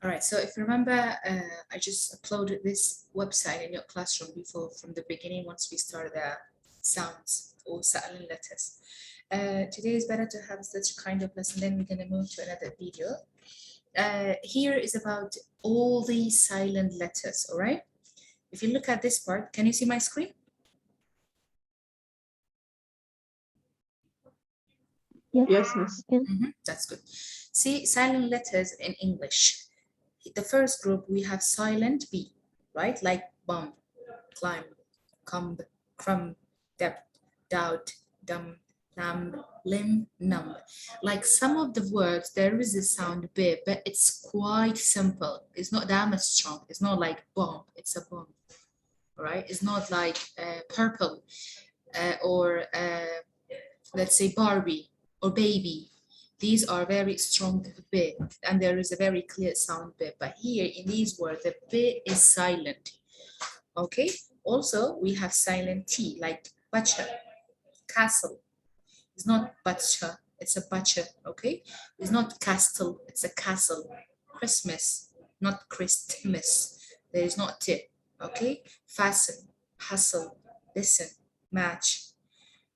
All right, so if you remember, I just uploaded this website in your classroom before from the beginning once we start the sounds or silent letters. Today is better to have such kind of lesson, then we're going to move to another video. Here is about all these silent letters, all right? If you look at this part, can you see my screen? Yes, miss. That's good. See, silent letters in English. The first group, we have silent B, right? Like bump, climb, comb, crumb, depth, doubt, dumb, numb, limb, numb. Like some of the words, there is a sound B, but it's quite simple. It's not that much strong. It's not like bump, it's a bump, right? It's not like purple or let's say Barbie or baby. These are very strong B, and there is a very clear sound B. But here in these words, the B is silent. Okay. Also, we have silent T, like butcher, castle. It's not butcher, it's a butcher. Okay. It's not castle, it's a castle. Christmas, not Christmas. There is not T. Okay. Fasten, hustle, listen, match.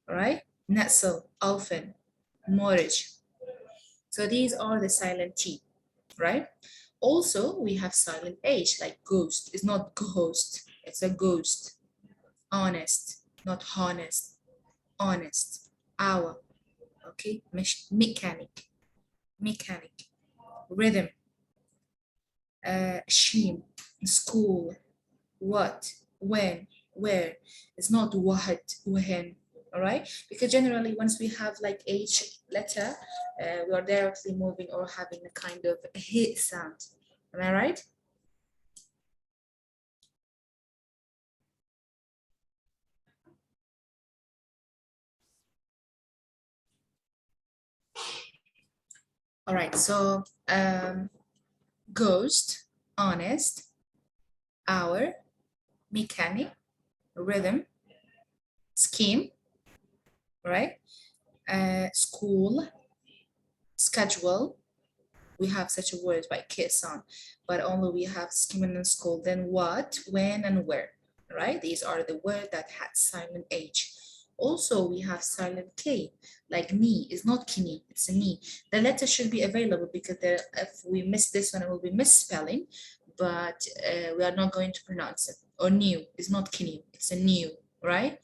All right. Nestle, often, mortgage. So these are the silent T, right? Also, we have silent H, like ghost. It's not ghost, it's a ghost. Honest, not honest. Honest. Hour, okay? Mechanic, mechanic. Rhythm, sheen, school, what, when, where. It's not what, when, all right? Because generally once we have like H letter, we are directly moving or having a kind of hit sound. Am I right? All right, so ghost, honest, hour, mechanic, rhythm, scheme, right? School, schedule. We have such a word by kiss on, but only we have scheme and school. Then what, when, and where, right? These are the words that had silent H. Also, we have silent K, like knee is not kidney, it's a knee. The letter should be available because there, if we miss this one, it will be misspelling, but we are not going to pronounce it. Or new is not kidney, it's a new, right?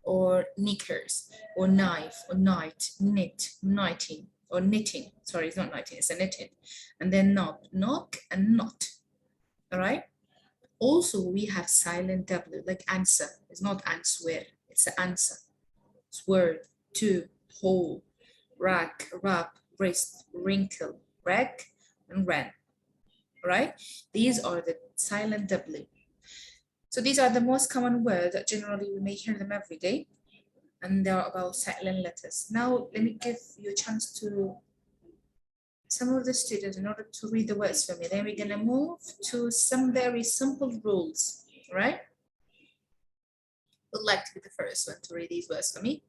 Or knickers, or knife, or night, knit, knitting, or knitting. Sorry, it's not knitting, it's a knitting. And then knock, knock, and knot. All right. Also, we have silent W, like answer. It's not answer, it's an answer. It's word, to, whole, rack, wrap, wrist, wrinkle, wreck, and ran. Right? These are the silent W. So these are the most common words that generally we may hear them every day. And they are about silent letters. Now, let me give you a chance to some of the students in order to read the words for me. Then we're gonna move to some very simple rules, right? Would like to be the first one to read these words for me.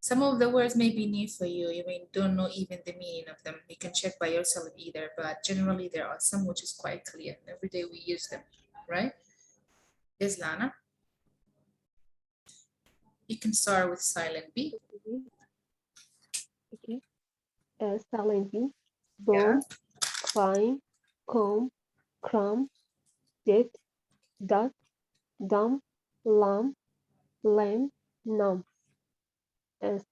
Some of the words may be new for you. You may don't know even the meaning of them. You can check by yourself either, but generally there are some which is quite clear. Every day we use them, right? Is Lana. You can start with silent B. Okay. Silent B. Bone, climb, comb, crumb, dit, dot, dumb, lamb, lamb, numb.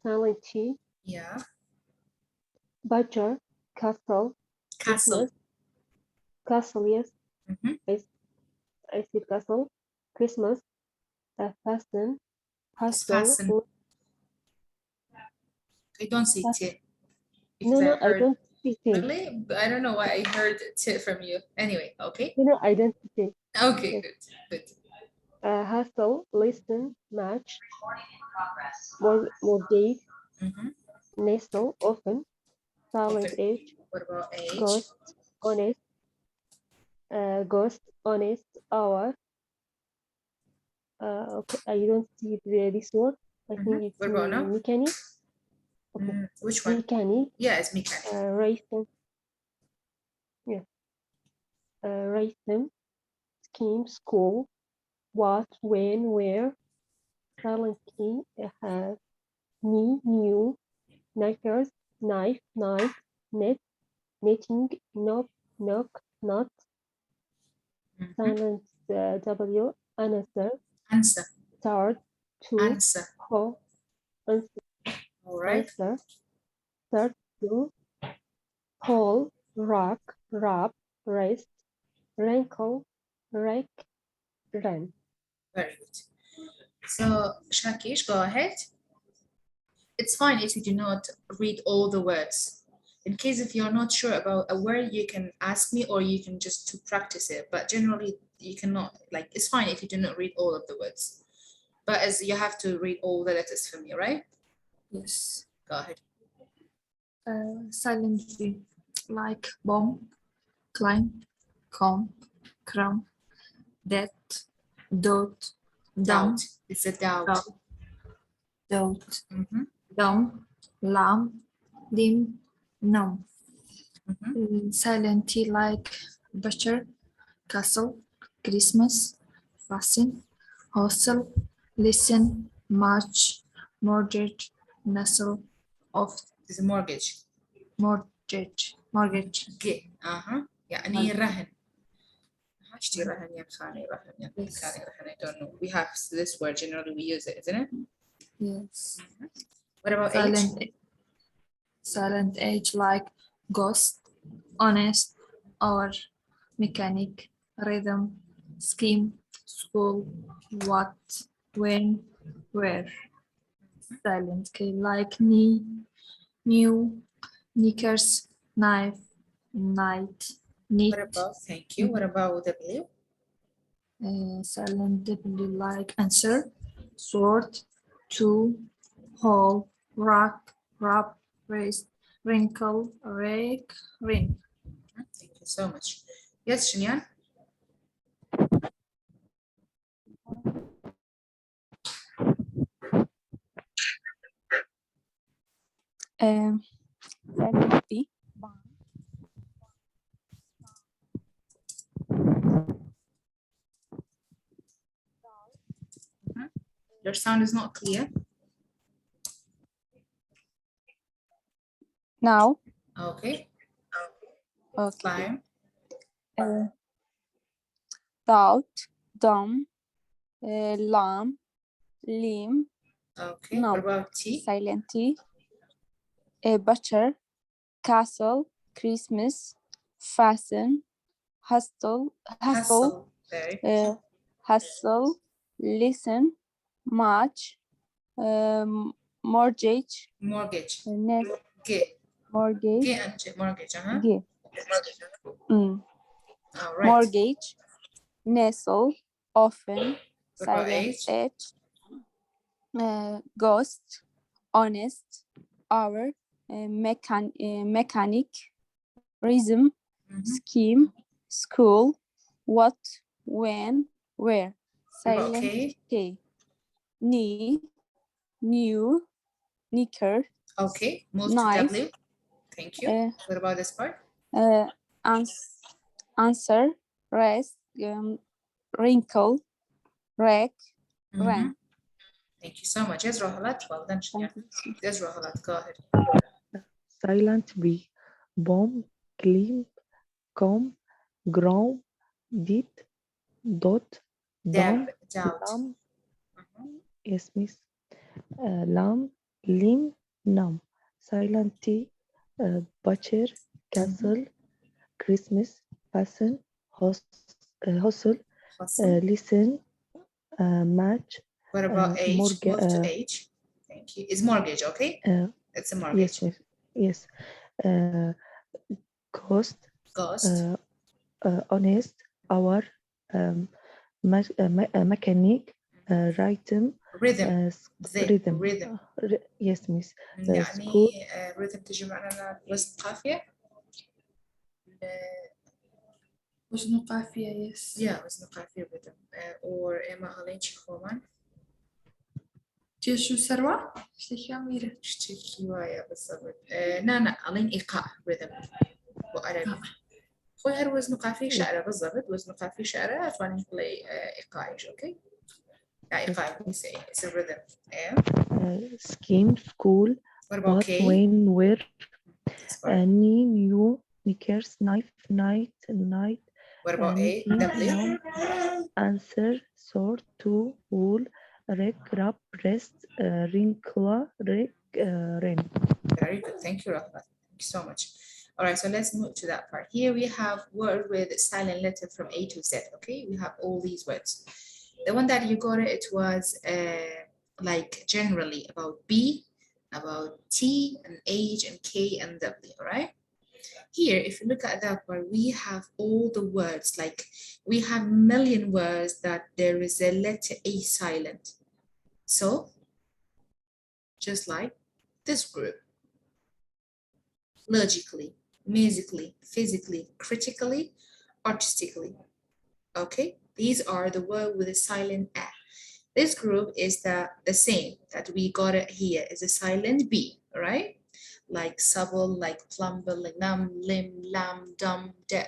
Silent T. Yeah. Butcher, castle, Castle. Christmas, castle, yes. I see castle, Christmas, fasten, hustle. Fasten. I don't see T. No, I don't see T. Really? I don't know why I heard T from you. Anyway, okay. No, I don't see T. Okay, Yes. good. Hustle, listen, match, mortgage, nestle, often, silent H. What about H? Ghost, honest, hour. Okay, I don't see this word. I think it's What about now? mechanic. Okay. Which one? Mechanic. Yeah, it's mechanic. Racing. Yeah. Rhythm, scheme, school, what, when, where. Silent key, have, me, new, knickers, knife, night, net, knitting, knock, knock, not. Silent W, answer, Answer. start, to, Answer. ho, answer, All right. start, to, hole, rock, wrap, rest, wrinkle, wreck, run. Very good. So, Shakish, go ahead. It's fine if you do not read all the words. In case if you're not sure about a word, you can ask me or you can just to practice it. But generally, you cannot, like, it's fine if you do not read all of the words. But as you have to read all the letters for me, right? Yes. Go ahead. Silently, like bomb, climb, comb, crumb, that, dot, dumb, Doubt. It's a doubt. dot, Mhm, dumb, lamb, limb, numb. mhm. Silently, like butcher, castle, Christmas, fasten, hostel, listen, march, mortgage, nestle, of It's a mortgage. mortgage. Okay. يعني رهن. اشتري رهن يا خاني رهن يا Yes. خاني رهن. I don't know. We have this word generally we use it, isn't it? Yes. What about age? Silent age like ghost, honest, or mechanic, rhythm, scheme, school, what, when, where. Silent K like knee, new, knickers, knife, night, knit. What about, thank you. What about W? Silent W like answer, sword, two, hole, rock, wrap, race, wrinkle, rake, ring. Thank you so much. Yes, Shinyan? Silent B. Your sound is not clear. Now, Okay. okay. Climb. Doubt, dumb, lamb, limb, Okay. numb. What about T? Silent T. Butcher, castle, Christmas, fasten, hustle, Very good. hustle, listen, match, mortgage, Mortgage. next G. mortgage, G and G. Mortgage. G. All right. Mortgage, nestle, often, What about silent H? H, ghost, honest, hour, mechanic, rhythm, scheme, school, what, when, where, What about silent K? K, knee, new, knicker, Okay. Move knife, to W. Thank you. What about this part? answer, rest, wrinkle, wreck, run. Thank you so much. Yes, Rohalat. Well done, Shinyan. Yes, Rohalat. Go ahead. Silent B. Bomb, climb, comb, ground, dit, dot, Dab. dumb, Doubt. lamb, yes, miss. Lamb, limb, numb. Silent T. Butcher, castle, Christmas, fasten, hustle, Hustle. listen, match, What about H? mortgage. Move to H. Thank you. It's mortgage, okay? It's a mortgage. Yes, miss. Yes. Ghost, Ghost. honest, hour, mechanic, rhythm, Rhythm. rhythm. Rhythm. Yes, miss. يعني school, rhythm تجي معنا وزن قافية. وزن قافية yes. Yeah, وزن قافية rhythm. or إما هالينش خوان. تيشو سروة؟ اشتكي أميرة. اشتكي وايا بالضبط. لا ألين إيقاع rhythm. وعربي. خوي هر وزنه قافية شعرة بالضبط وزنه قافية شعرة فاني play إيقاعي okay إيقاعي it's a rhythm yeah. scheme, school, What about what, K? when, where, This part. knee, new, knickers, knife, night, night, What about A? knitting, W? mom, answer, sort, to, wool, rec, rub, rest, wrinkle, rec, ren. Very good. Thank you, Rahmat. Thank you so much. All right, so let's move to that part. Here we have word with silent letter from A to Z. Okay, we have all these words. The one that you got it was like generally about B, about T and H and K and W. All right. Here, if you look at that part, we have all the words. Like we have million words that there is a letter A silent. So, just like this group. Logically, musically, physically, critically, artistically. Okay, these are the words with a silent A. This group is the same that we got it here is a silent B, right? Like subtle, like plumber, like num, lim, lam, dum, de.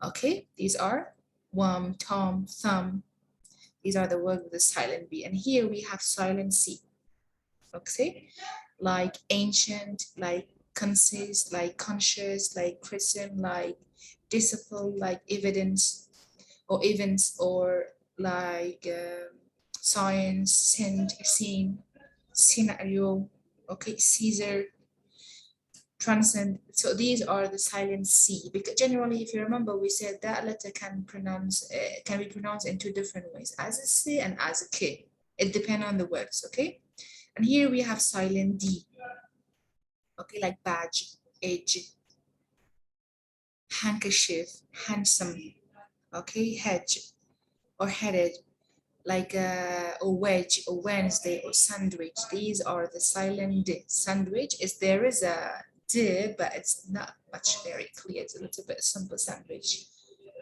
Okay, these are wum, tom, thumb. These are the words with a silent B. And here we have silent C. Okay, like ancient, like consist, like conscious, like christian, like disciple, like evidence or events, or like science, scene, scenario, okay, Caesar, transcend. So these are the silent C, because generally if you remember we said that letter can be pronounced in two different ways, as a C and as a K. It depends on the words. Okay, and here we have silent D. Okay, like badge, edge, handkerchief, handsome, okay, hedge or headed, like a wedge or Wednesday or sandwich. These are the silent D. Sandwich is there is a D, but it's not much very clear. It's a little bit simple sandwich,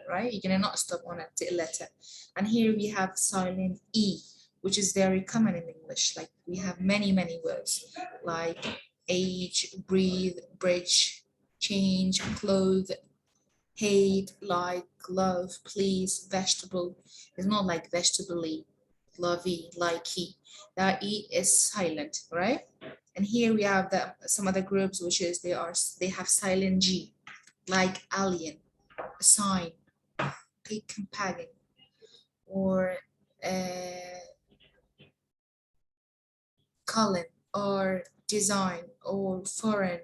right? You're gonna not stop on a D letter. And here we have silent E, which is very common in English. Like we have many words like age, breathe, bridge, change, clothe, hate, like, love, please, vegetable. It's not like vegetable-y, lovey, likey. That E is silent, right? And here we have some other groups, which is they have silent G, like alien, sign, okay, companion, or colon, or design, or foreign,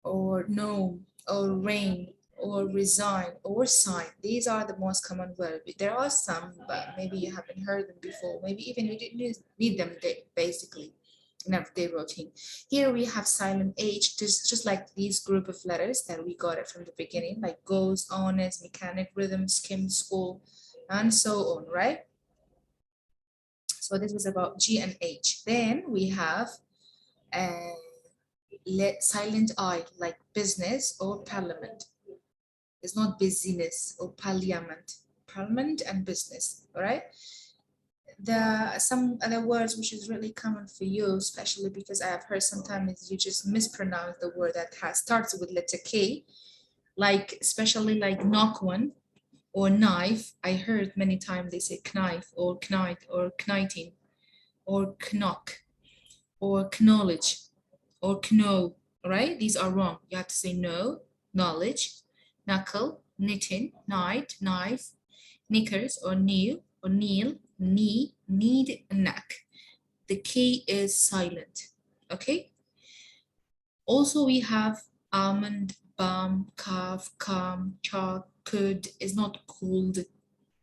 or gnome, or rain, or resign, or sign. These are the most common words. There are some, but maybe you haven't heard them before. Maybe even you didn't need them basically in everyday routine. Here we have silent H, just like these group of letters that we got it from the beginning, like goes, honest, mechanic, rhythm, skim, school, and so on, right? So this was about G and H. Then we have silent I, like business or parliament. It's not busyness or parliament. Parliament and business, all right? Some other words which is really common for you, especially because I have heard sometimes you just mispronounce the word that starts with letter K, like especially like knock one or knife. I heard many times they say knife or knight or knighting or knock or knowledge or know, right? These are wrong. You have to say no, knowledge, knuckle, knitting, night, knife, knickers or kneel, knee, need, neck. The K is silent, okay? Also, we have almond, balm, calf, calm, chalk, could is not cold.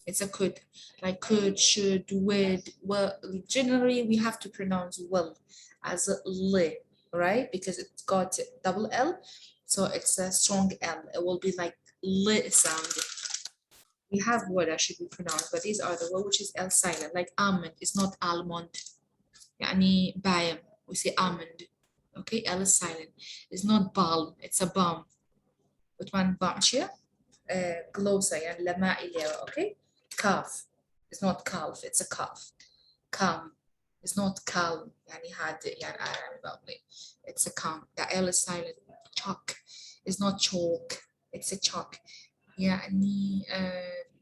It's a could, like could, should, would, well. Generally, we have to pronounce well as a L, right? Because it's got double L, so it's a strong L. It will be like L sound. We have word that should be pronounced, but these are the word which is L silent, like almond is not almond. Yani bayam, we say almond. Okay, L is silent. It's not balm, it's a balm. But one bamshia, glosa, yani lama ilera, okay? Calf, it's not calf, it's a calf. Calm, it's not calm, yani had, yani it's a calm. The L is silent. Chalk is not chalk, it's a chalk يعني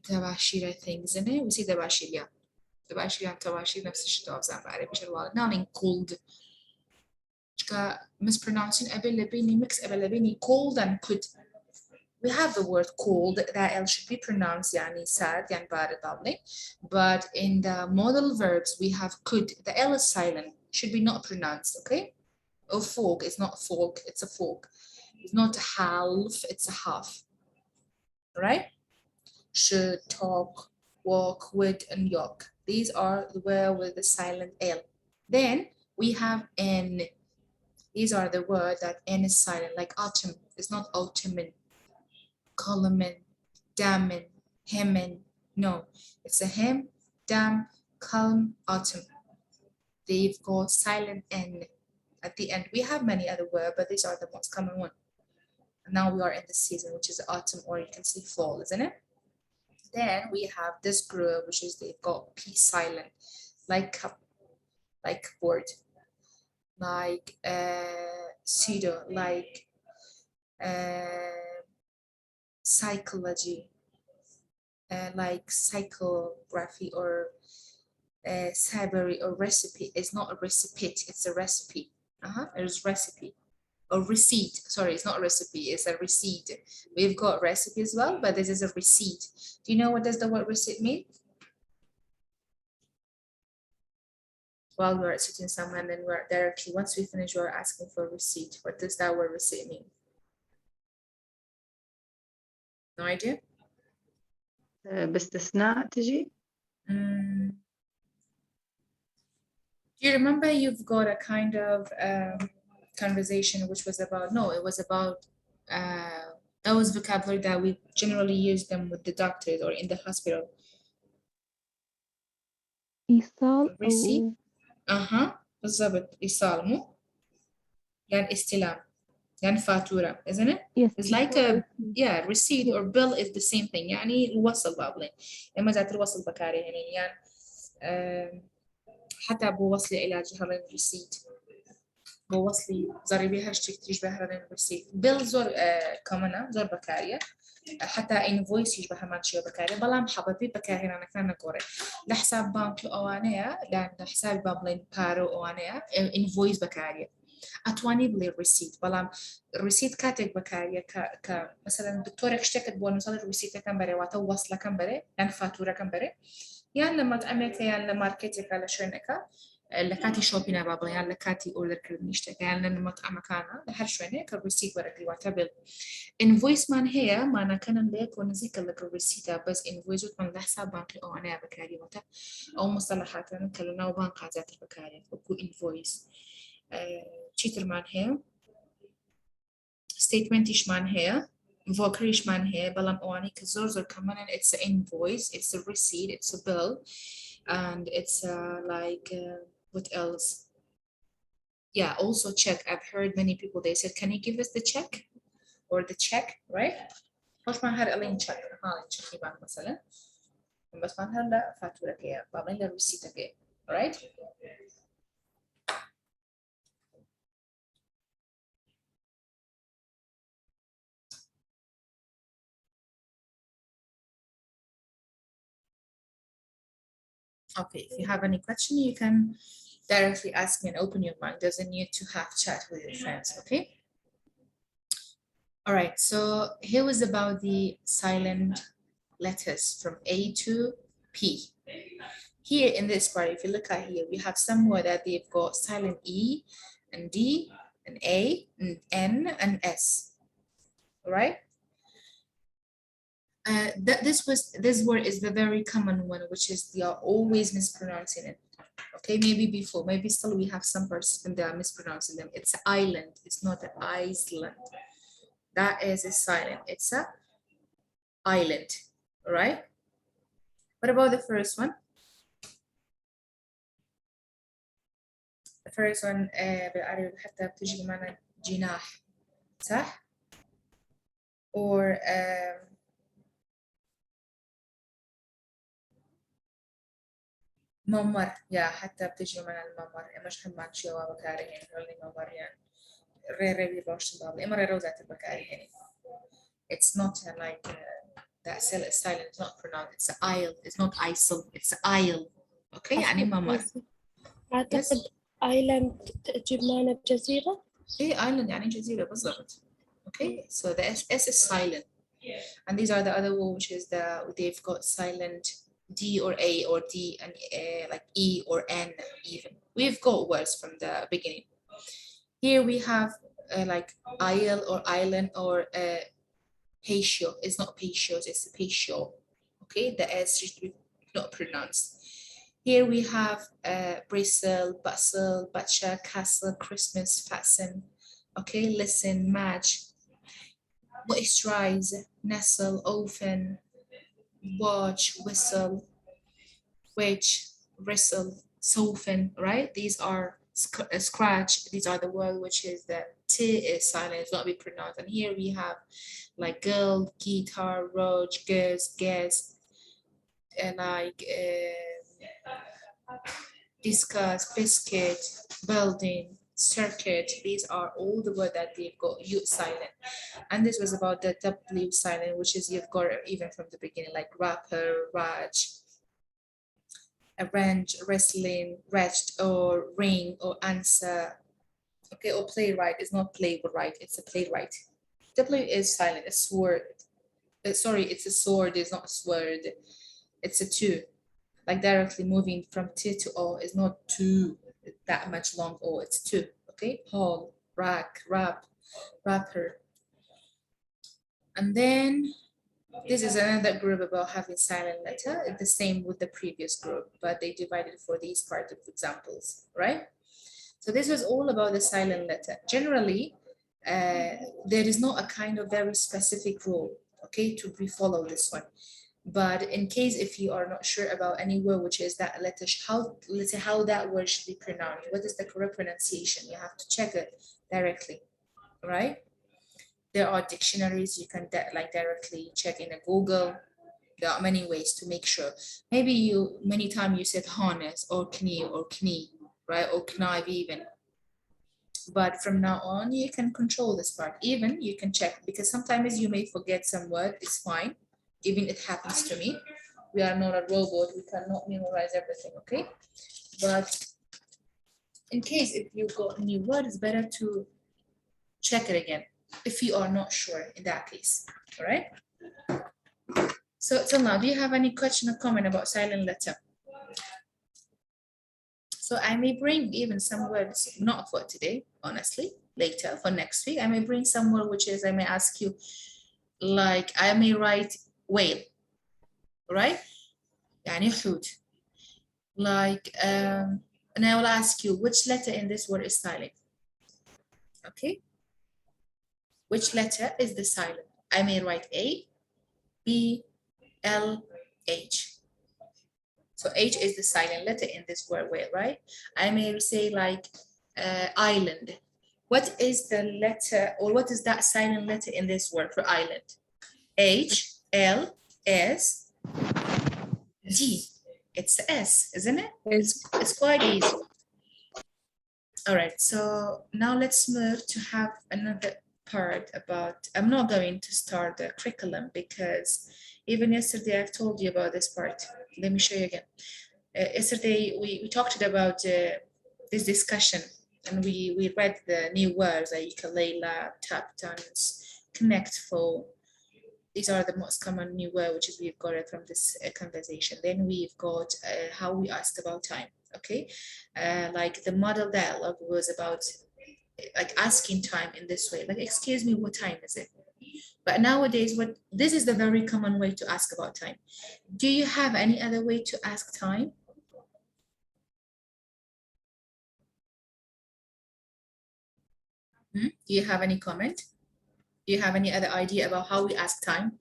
تباشير things إنه وسي تباشير يا تباشير يعني تباشير نفس الشيء زي ما بعرف إيش الوالد نانين cold شكا mispronouncing قبل لبيني mix قبل لبيني cold and could. We have the word cold that L should be pronounced يعني sad يعني بارد probably, but in the modal verbs we have could. The L is silent, should be not pronounced, okay? A fork is not fork, it's a fork. It's not half, it's a half, right? Should, talk, walk, would, and yok. These are the word with the silent L. Then we have N. These are the words that N is silent, like autumn. It's not autumn. Column, damen, hemen. No, it's a hem, dam, calm, autumn. They've got silent N at the end. We have many other words, but these are the most common one. Now we are in the season, which is autumn, or you can say fall, isn't it? Then we have this group, which is they've got P silent, like cup, like board, like pseudo, like psychology, like psychography or cybery or recipe. It's not a recipe, it's a recipe. There's recipe or receipt. Sorry, it's not a recipe, it's a receipt. We've got recipe as well, but this is a receipt. Do you know what does the word receipt mean? While we're sitting somewhere and then we're directly, once we finish, we're asking for a receipt. What does that word receipt mean? No idea? باستثناء تجي. Do you remember you've got a kind of conversation which was about, no, it was about, that was vocabulary that we generally use them with the doctors or in the hospital. إيصال Receipt. أو بالضبط إيصال مو يعني استلام يعني فاتورة isn't it? yes It's like a receipt or bill is the same thing يعني الوصل بابلين لما ذات الوصل بكاري يعني حتى بوصلي إلى جهرين receipt بوصلي ضريبي هاشتك تيجي بهرين receipt bill زور كمنا زور بكارية حتى invoice يجي بها مانشيو بكارية بلام حببي بكاري أنا كان نقول لحساب بانك أوانية لأن حساب بابلين بارو أوانية invoice بكارية أتواني بلي الريسيت بلام الريسيت كاتك بكارية مثلا دكتورك اشتكت بون مثلا الريسيت كم بري واتو وصلة كم بري يعني فاتورة كم بري يعني لما تعملك يعني لماركتك على شوينك لكاتي شوبينا بابا يعني لكاتي اوردر كردني اشتكى يعني لما مطعم كان لحر شوينك الريسيت ورق واتبل invoice man هي ما أنا كان ليك ونزيك لك الريسيت بس invoice وتمن لحساب بانك أو أنا بكاري وتا أو مصطلحات أنا كلنا وبانك عزات البكاري وكو invoice cheater man here, statement ish man here, invoker ish man here, balam oani kazors or kaman and it's an invoice, it's a receipt, it's a bill, and it's like what else? Yeah, also check. I've heard many people they said, can you give us the check or the check, right? مش ما هاد ألين check هالين check يبان مثلا بس ما هاد فاتورة كيا بعدين لا receipt كيا, right? Okay, if you have any question, you can directly ask me and open your mind. Doesn't need to have chat with your friends, okay? All right, so here was about the silent letters from A to P. Here in this part, if you look at here, we have somewhere that they've got silent E and D and A and N and S, all right? This word is the very common one, which is they are always mispronouncing it. Okay, maybe before, maybe still we have some participants that are mispronouncing them. It's island, it's not an Iceland. That is a silent, it's a island, all right? What about the first one? The first one بالعربي حتى بتجي بمعنى جناح صح؟ Or ممر يا حتى بتجي بمعنى الممر مش حمان شيء وبكاري يعني هولي ممر يعني ري روش بابل إما ري روزات البكاري يعني It's not like that silent, it's not pronounced. It's a aisle. It's not isle. It's a aisle. Okay, يعني ممر. أعتقد ايلاند تجيب معنا بجزيرة. إيه island يعني جزيرة بالضبط. Okay, so the S is silent. And these are the other words, which is they've got silent D or A or D and like E or N even. We've got words from the beginning. Here we have like isle or island or patio. It's not patios, it's patio. Okay, the S should not pronounced. Here we have bristle, bustle, butcher, castle, Christmas, fasten. Okay, listen, match, moisturize, nestle, open, watch, whistle, which, bristle, soften, right? These are scratch. These are the word which is the T is silent, it's not be pronounced. And here we have like girl, guitar, roach, girls, guess, and like discuss, biscuit, building, circuit. These are all the words that they've got U silent. And this was about the W silent, which is you've got even from the beginning, like rapper, raj, arrange, wrestling, rest, or ring, or answer. Okay, or playwright is not playwright, it's a playwright. W is silent, a sword. Sorry, it's a sword, it's not a sword. It's a two. Like directly moving from T to O is not two that much long O, it's two. Okay, hall, rack, rap, rapper. And then this is another group about having silent letter. It's the same with the previous group, but they divided for these part of examples, right? So this was all about the silent letter. Generally, there is not a kind of very specific rule, okay, to follow this one. But in case if you are not sure about any word which is that letter, let's say how that word should be pronounced, what is the correct pronunciation, you have to check it directly, right? There are dictionaries you can like directly check in a Google. There are many ways to make sure. Maybe many times you said harness or knee, right? Or knife even. But from now on, you can control this part. Even you can check, because sometimes you may forget some word, it's fine. Even it happens to me. We are not a robot, we cannot memorize everything, okay? But in case if you got a new word, it's better to check it again if you are not sure in that case, all right? So till now, do you have any question or comment about silent letter? So I may bring even some words, not for today, honestly, later for next week. I may bring some word which is, I may ask you, like I may write whale, right? يعني حوت. Like, and I will ask you, which letter in this word is silent? Okay. Which letter is the silent? I may write A, B, L, H. So H is the silent letter in this word, right? I may say like island. What is the letter, or what is that silent letter in this word for island? H, L, S, D. It's the S, isn't it? It's quite easy. All right, so now let's move to have another part about, I'm not going to start the curriculum because even yesterday I've told you about this part. Let me show you again. Yesterday we talked about this discussion, and we read the new words like ukulele, tap dance, connectful. These are the most common new words which is we've got it from this conversation. Then we've got how we asked about time. Okay, like the model dialogue was about like asking time in this way, like excuse me, what time is it? But nowadays, this is the very common way to ask about time. Do you have any other way to ask time? Do you have any comment? Do you have any other idea about how we ask time?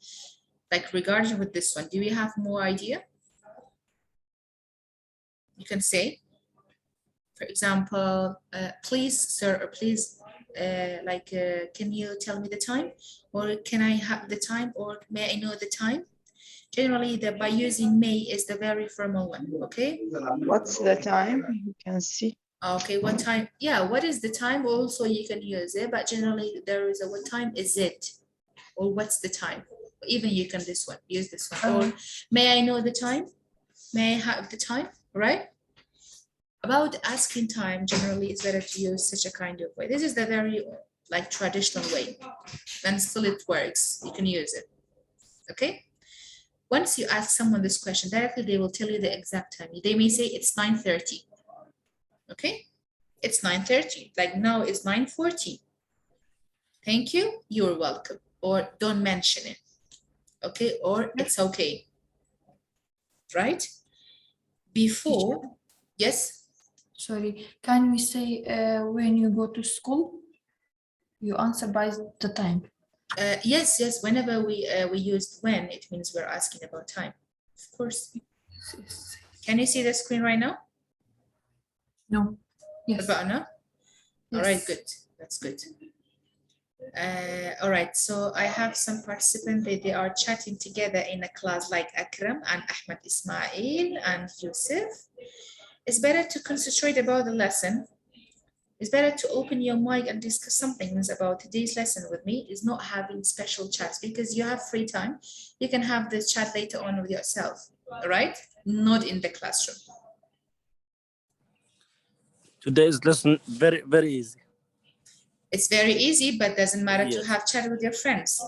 Like regarding with this one, do you have more idea? You can say, for example, please, sir, or please, can you tell me the time? Or can I have the time? Or may I know the time? Generally, by using may is the very formal one, okay? What's the time? You can see. Okay, what time? Yeah, what is the time? Also, you can use it, but generally there is a what time is it? or what's the time? Even you can use this one, or may I know the time? May I have the time, right? About asking time, generally it's better to use such a kind of way. This is the very like traditional way, and still it works. You can use it, okay? Once you ask someone this question directly, they will tell you the exact time. They may say it's 9:30, okay? It's 9:30, like now it's 9:40. Thank you, you're welcome, or don't mention it, okay? Or it's okay, right? Before, yes? Sorry, can we say when you go to school, you answer by the time? Yes, whenever we use when, it means we're asking about time, of course. Can you see the screen right now? No. Yes. About now? Yes. All right, good. That's good. All right, so I have some participants, they are chatting together in a class like Akram and Ahmed Ismail and Yusuf. It's better to concentrate about the lesson. It's better to open your mic and discuss some things about today's lesson with me. Is not having special chats, because you have free time. You can have this chat later on with yourself, all right? Not in the classroom. Today's lesson very easy. It's very easy, but doesn't matter to Yes. have chat with your friends.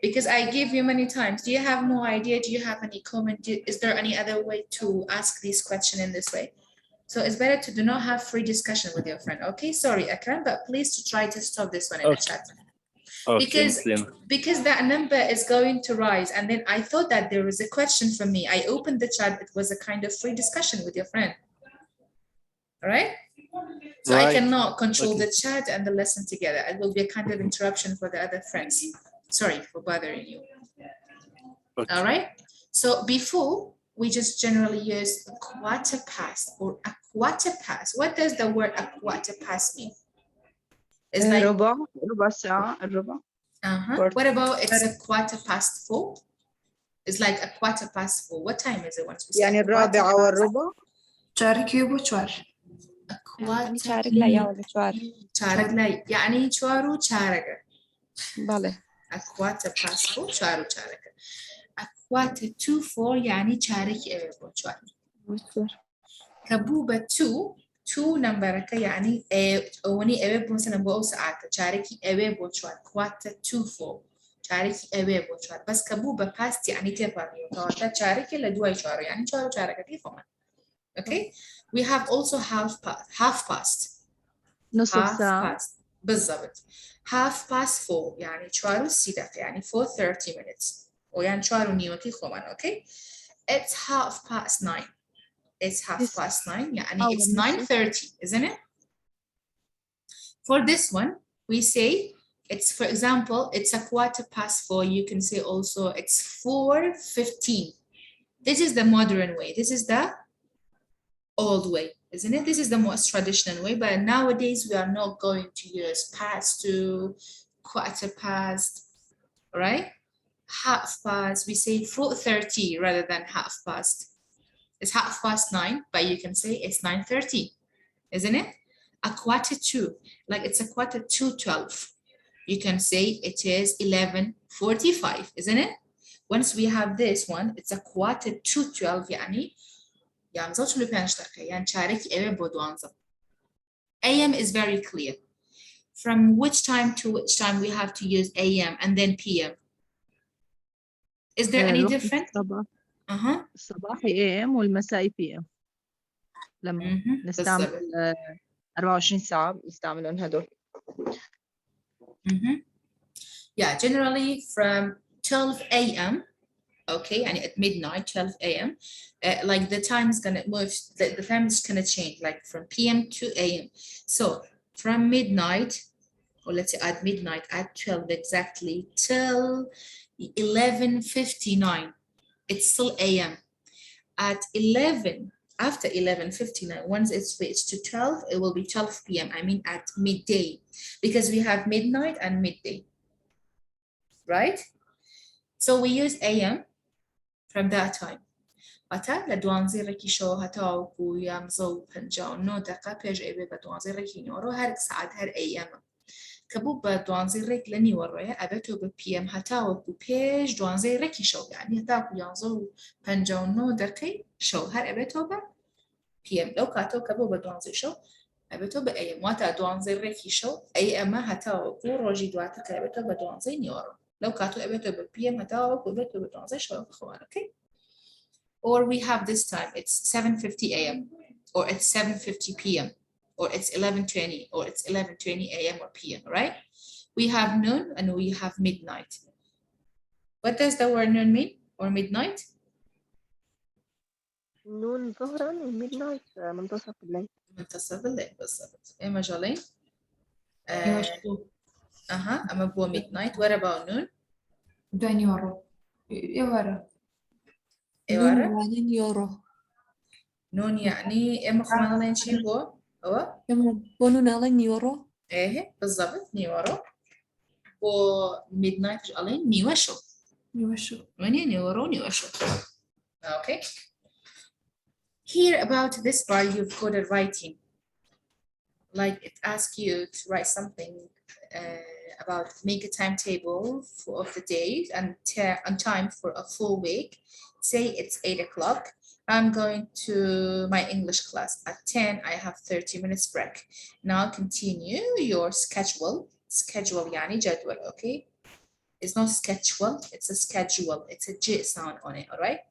Because I give you many times. Do you have more idea? Do you have any comment? Is there any other way to ask this question in this way? So it's better to do not have free discussion with your friend. Okay, sorry, Akram, but please to try to stop this one in the chat. Okay, Because that number is going to rise, and then I thought that there was a question for me. I opened the chat, it was a kind of free discussion with your friend. All right? So I cannot control the chat and the lesson together. It will be a kind of interruption for the other friends. Sorry for bothering you. Okay. All right? So before, we just generally use a quarter past or a quarter past. What does the word a quarter past mean? It's like ربع ساعة الربع. What about it's a quarter past 4? It's like a quarter past 4. What time is it once we say يعني الرابعة والربع. شارك يبو شوار. A quarter. شارك لا يا ولا شوار. شارك لا يعني شوارو شاركة. بله. A quarter past 4 شارو شاركة. A quarter to 4 يعني شارك يبو شوار. كبوبة 2 نمبرك يعني أوني أبي مثلا بقول ساعات شاركي أبي بوشوار quarter to 4 شاركي أبي بوشوار بس كبوبة past يعني تفرني وتوقع شاركي لدواي شوار يعني شاركة تفهم. Okay, we have also half past نص half ساعة. past بالضبط half past 4 يعني شوارو السيدة يعني 4:30 minutes ويعني شوارو نيوتي خوان. Okay, it's half past 9. It's half past 9 يعني it's 9:30, isn't it? For this one, we say it's, for example, it's a quarter past 4. You can say also it's 4:15. This is the modern way. This is the old way, isn't it? This is the most traditional way, but nowadays we are not going to use past to, quarter past, right? Half past, we say 4:30 rather than half past. It's half past 9, but you can say it's 9:30, isn't it? A quarter to, like it's a quarter to 12. You can say it is 11:45, isn't it? Once we have this one, it's a quarter to 12 يعني زوج اللي بينشتغل يعني شارك إيه بدوانزة. AM is very clear. From which time to which time we have to use AM and then PM? Is there any difference? الصباحي AM والمسائي PM. لما نستعمل 24 ساعة نستعملون هدول. Yeah, generally from 12 AM, okay, and at midnight, 12 AM, like the time is gonna move, the time is gonna change, like from PM to AM. So from midnight, or let's say at midnight, at 12 exactly, till 11:59, it's still AM. At 11, after 11:59, once it's switched to 12, it will be 12 PM, I mean at midday, because we have midnight and midday, right? So we use AM from that time. Ata la duanzi reki show hata ku yam zo panja no daka pej ebe ba duanzi reki nyoro har saat har AM. كبو بدوانزي ريك لني ورايا أبتو ببيم هتاو ببيج دوانزي ريكي شو يعني هتاو يانزو بنجونو دركي شو هر أبتو ببيم لو كاتو كبو بدوانزي شو أبتو بأي مواتا دوانزي ريكي شو أي أما هتاو بو روجي دواتك أبتو بدوانزي نيورو لو كاتو أبتو ببيم هتاو ببتو بدوانزي شو خوان okay or we have this time it's 7:50 a.m. or it's 7:50 p.m. or it's 11:20 or it's 11:20 a.m. or p.m. right? We have noon and we have midnight. What does the word noon mean or midnight? نون ظهرا وميد نايت منتصف الليل. منتصف الليل بالضبط. إيه مجالين؟ يوشو أما بو midnight. What about noon? دانيورو يورا إيه ورا؟ نون يورو noon يعني إما خمالين شي بو أو بونو نالين يورو إيه بالضبط نيورو بو midnight جالين نيوشو يوشو وني نيورو نيوشو. Okay. Here about this part, you've got a writing. Like it asks you to write something about make a timetable of the days and time for a full week. Say it's 8 o'clock. I'm going to my English class. At 10, I have 30 minutes break. Now continue your schedule. Schedule يعني جدول, okay? It's not schedule, it's a schedule. It's a J sound on it, all right?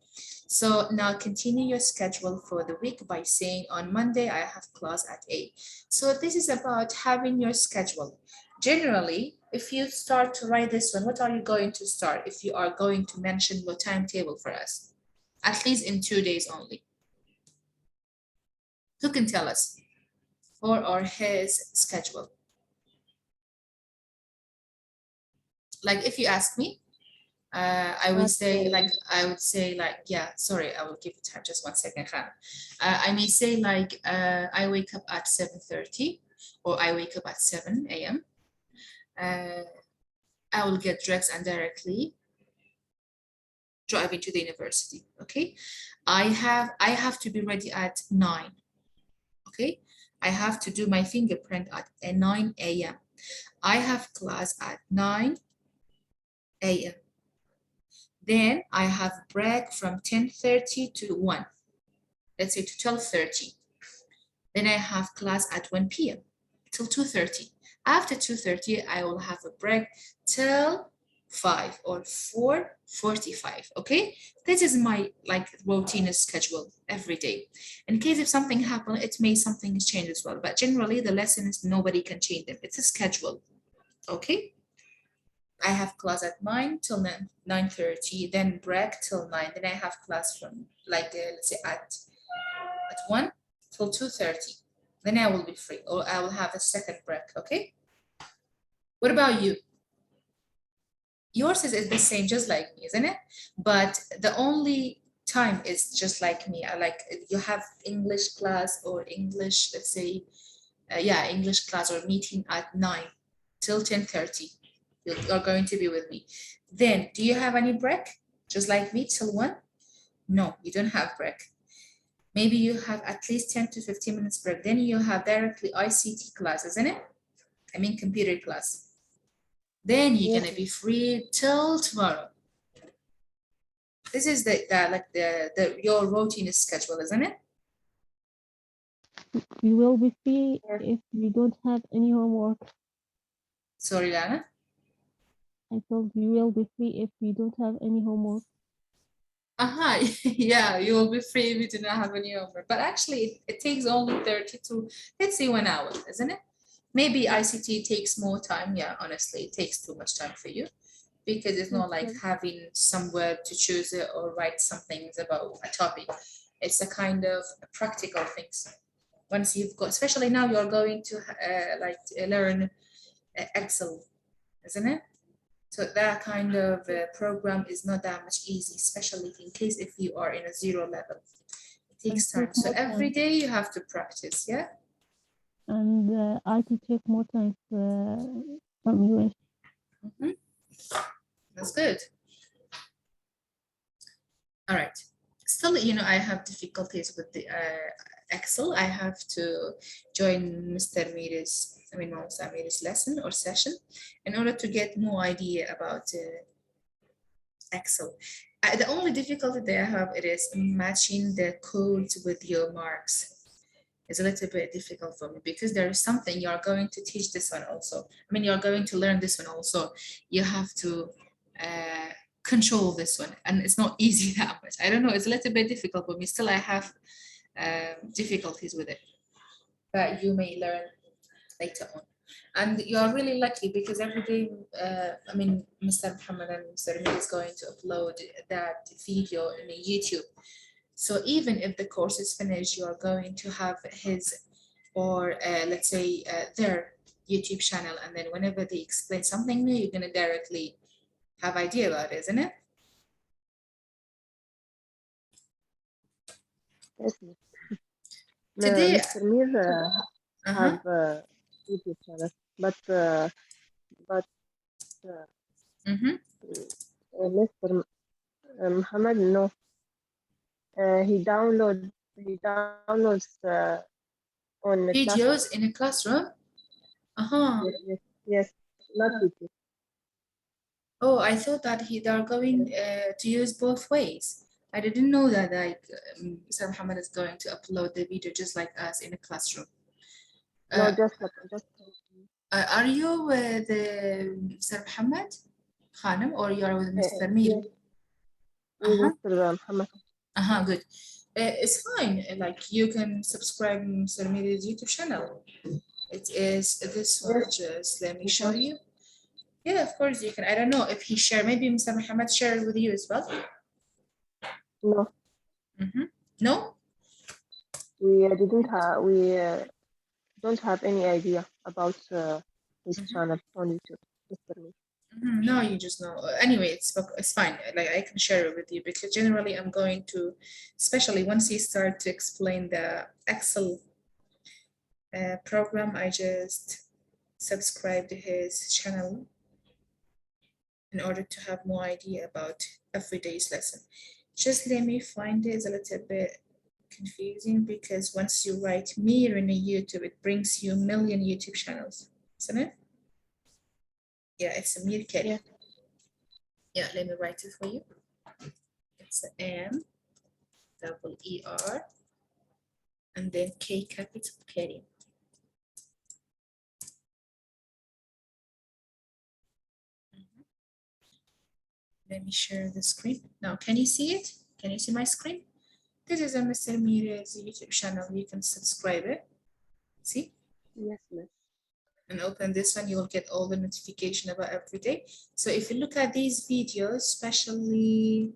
So now continue your schedule for the week by saying on Monday, I have class at 8. So this is about having your schedule. Generally, if you start to write this one, what are you going to start if you are going to mention your timetable for us? At least in 2 days only. Who can tell us? Or his schedule? Like if you ask me, I would say like, yeah, sorry, I will give you time, just 1 second. I may say like, I wake up at 7:30 or I wake up at 7 a.m. I will get dressed and directly drive into the university, okay? I have to be ready at 9, okay? I have to do my fingerprint at 9 a.m. I have class at 9 a.m. Then I have break from 10:30 to 1. Let's say to 12:30. Then I have class at 1 p.m. till 2:30. After 2:30, I will have a break till 5 or 4:45. Okay, this is my like routine schedule every day. In case if something happens, it may something is changed as well. But generally, the lessons nobody can change them. It's a schedule. Okay. I have class at 9 till 9:30, then break till 9. Then I have class from like let's say at 1 till 2:30. Then I will be free, or I will have a second break. Okay. What about you? Yours is the same, just like me, isn't it? But the only time is just like me. I like you have English class or English, let's say, yeah, English class or meeting at 9 till 10:30. You're going to be with me. Then, do you have any break? Just like me, till 1? No, you don't have break. Maybe you have at least 10 to 15 minutes break. Then you have directly ICT class, isn't it? I mean computer class. Then you're gonna be free till tomorrow. This is your routine schedule, isn't it? We will be free if we don't have any homework. Sorry, Lana. I told we will be free if we don't have any homework. Yeah, you will be free if you do not have any homework. But actually, it takes only 30 to, let's say 1 hour, isn't it? Maybe ICT takes more time. Yeah, honestly, it takes too much time for you because it's not like having somewhere to choose it or write some things about a topic. It's a kind of practical things. Once you've got, especially now you're going to learn Excel, isn't it? So that kind of program is not that much easy, especially in case if you are in a 0 level. It takes time. So every day you have to practice, yeah? And IT take more time from US. That's good. All right. Still, I have difficulties with the Excel. I have to join Mr. Miri's I mean Mom Samira's lesson or session in order to get more idea about Excel. The only difficulty that I have it is matching the codes with your marks. It's a little bit difficult for me because there is something you are going to teach this one also. I mean, you're going to learn this one also. You have to control this one, and it's not easy that much. I don't know, it's a little bit difficult for me. Still, I have difficulties with it, but you may learn later on. And you are really lucky because every day, I mean, Mr. Muhammad and Mr. Mir is going to upload that video in YouTube. So even if the course is finished, you are going to have his, or let's say their YouTube channel. And then whenever they explain something new, you're gonna directly have idea about it, isn't it? Yes, miss. Today, Mr. Mir have YouTube channel, but Mr. Muhammad, no. He downloads on the classroom. videos in a classroom. Yes, not YouTube. Oh, I thought that they are going to use both ways. I didn't know that like Mr. Muhammad is going to upload the video just like us in a classroom. No, just Are you with Mr. Muhammad Khanam or you are with Mr. Mir? Mr. Muhammad. Good. It's fine. Like you can subscribe Mr. Mir's YouTube channel. It is this one. Just let me show you. Yeah, of course you can. I don't know if he shared. Maybe Mr. Muhammad shared with you as well. No, No. we don't have any idea about his channel on YouTube, Mr. Mir. No, you just know. Anyway, it's fine. Like I can share it with you because generally I'm going to, especially once he start to explain the Excel program, I just subscribe to his channel in order to have more idea about every day's lesson. Just let me find it. It's a little bit confusing because once you write Mir in a YouTube, it brings you a million YouTube channels, isn't it? Yeah, it's a Mir Karim. Yeah, let me write it for you. It's M-double-E-R and then K capital Karim. Let me share the screen. Now, can you see it? Can you see my screen? This is a Mr. Mir's YouTube channel. You can subscribe it. See? Yes, miss. And open this one, you will get all the notification about every day. So if you look at these videos, especially,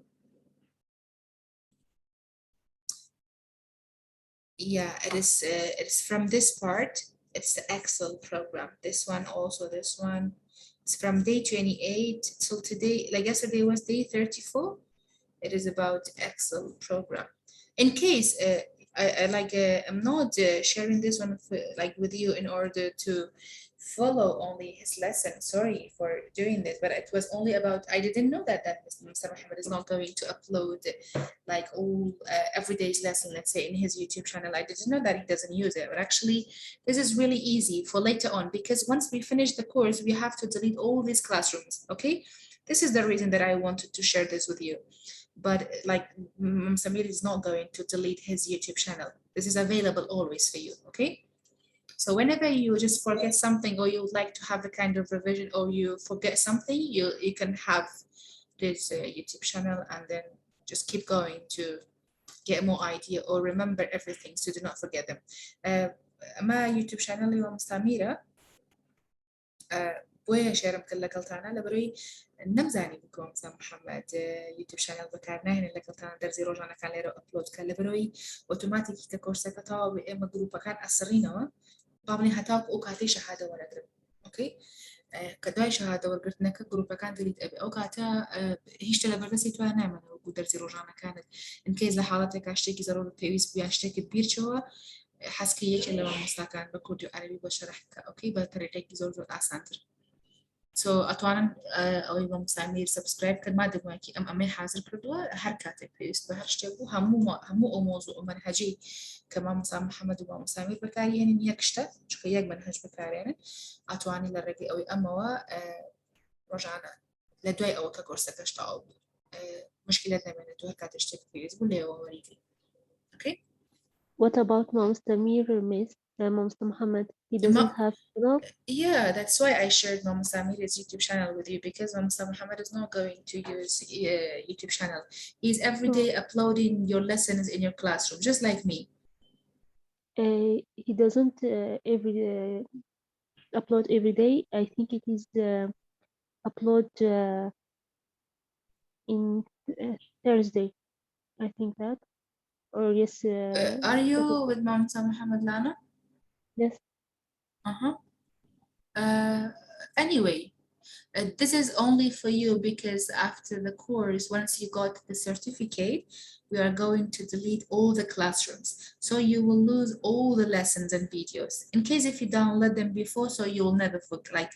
yeah, it's from this part. It's the Excel program. This one also, this one. It's from day 28 till today. Like yesterday was day 34. It is about Excel program. In case I'm not sharing this one with you in order to follow only his lesson. Sorry for doing this, but it was only about, I didn't know that Mr. Muhammad is not going to upload like all every day's lesson, let's say in his YouTube channel. I didn't know that he doesn't use it, but actually this is really easy for later on because once we finish the course, we have to delete all these classrooms, okay? This is the reason that I wanted to share this with you. But like Samir is not going to delete his YouTube channel. This is available always for you, okay? So whenever you just forget something or you would like to have a kind of revision or you forget something, you can have this YouTube channel and then just keep going to get more idea or remember everything so do not forget them. My YouTube channel هو مستعمرة بويا شيرم كلا كلتانا لبروي نمزاني بكم سام محمد يوتيوب شانل بكارنا هنا لكلتانا درزي روجانا كان ليرو أبلود كلا بروي أوتوماتيكي ككورسة كتاو بإما جروبا كان أسرينوا طبعاً هتاوك أوكاتي شهادة ولا جروب أوكي كداي شهادة ورقتنا كجروبا كان دليت أبي أوكاتا هيش تلا برسي توا نعمل ودرزي روجانا كانت إن كيز لحالتك عشتكي ضروري بيويس بيعشتكي كبير شوا حسكي يجي لما مستكان بكوديو عربي بشرح أوكي بطريقة زور زور أسانتر So أتوانن أو يوم سامير سبسكرايب كما دماكي أمي حاضر كردوا حركاتي بيست بهرشتبو همو موضوع منهجي كما مسام محمد وما مسامير بكاري يعني يكشتا شو يك منهج بكاري يعني أتواني للرجي أو أما رجعنا لدواي أو كورسة كشتا أو مشكلتنا من الدول كانت تشتكي في أسبوع اللي هو وريدي. Okay. What about Mom Samir, Miss Mom Muhammad? He doesn't have channel. Yeah, that's why I shared Mama Samir's YouTube channel with you, because Mama Muhammad is not going to use YouTube channel. He's every day uploading your lessons in your classroom, just like me. He doesn't upload every day. I think it is upload in Thursday. I think that. Or yes. Are you with Mama Muhammad Lana? Yes. Anyway, this is only for you because after the course, once you got the certificate, we are going to delete all the classrooms. So you will lose all the lessons and videos. In case if you download them before, so you will never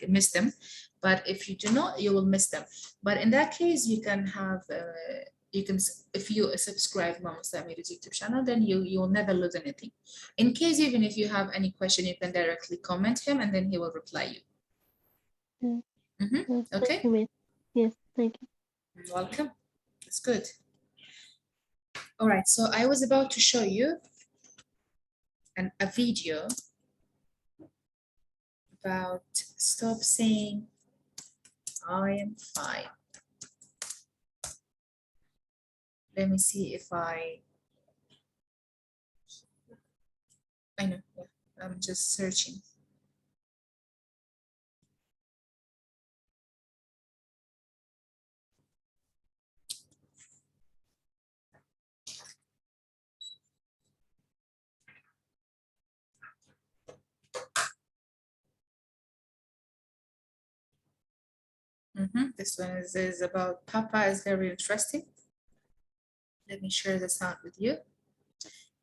miss them. But if you do not, you will miss them. But in that case, you can have, if you subscribe Mama Samir's YouTube channel, then you will never lose anything. In case even if you have any question, you can directly comment him and then he will reply you. Okay. Thank you, Miss. Yes, thank you. Welcome. That's good. All right, so I was about to show you a video about stop saying I am fine. Let me see if I know, yeah, I'm just searching. This one is about Papa, is very interesting. Let me share the sound with you.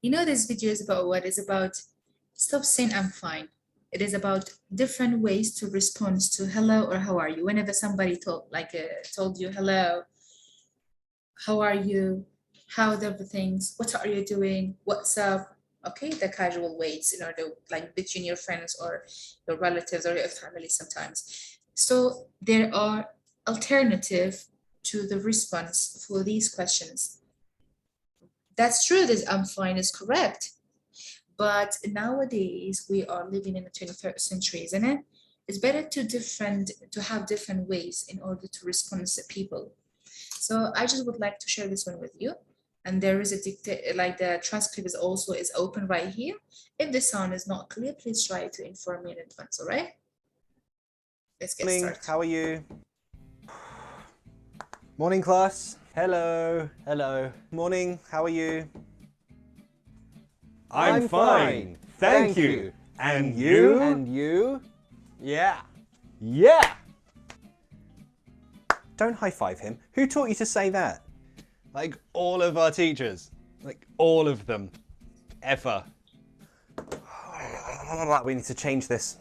You know, this video is about what? It's about stop saying I'm fine. It is about different ways to respond to hello or how are you. Whenever somebody told you hello, how are you, how are everything, what are you doing, what's up, okay, the casual ways in order like between your friends or your relatives or your family sometimes. So there are alternative to the response for these questions. That's true that I'm fine is correct. But nowadays we are living in the 21st century, isn't it? It's better to have different ways in order to respond to people. So I just would like to share this one with you. And there is the transcript is open right here. If the sound is not clear, please try to inform me in advance, all right? Let's get started. How are you? Morning, class. Hello. Hello. Morning. How are you? I'm fine. Thank you. And you? And you? Yeah. Yeah. Don't high five him. Who taught you to say that? Like all of our teachers. Like all of them. Ever. We need to change this.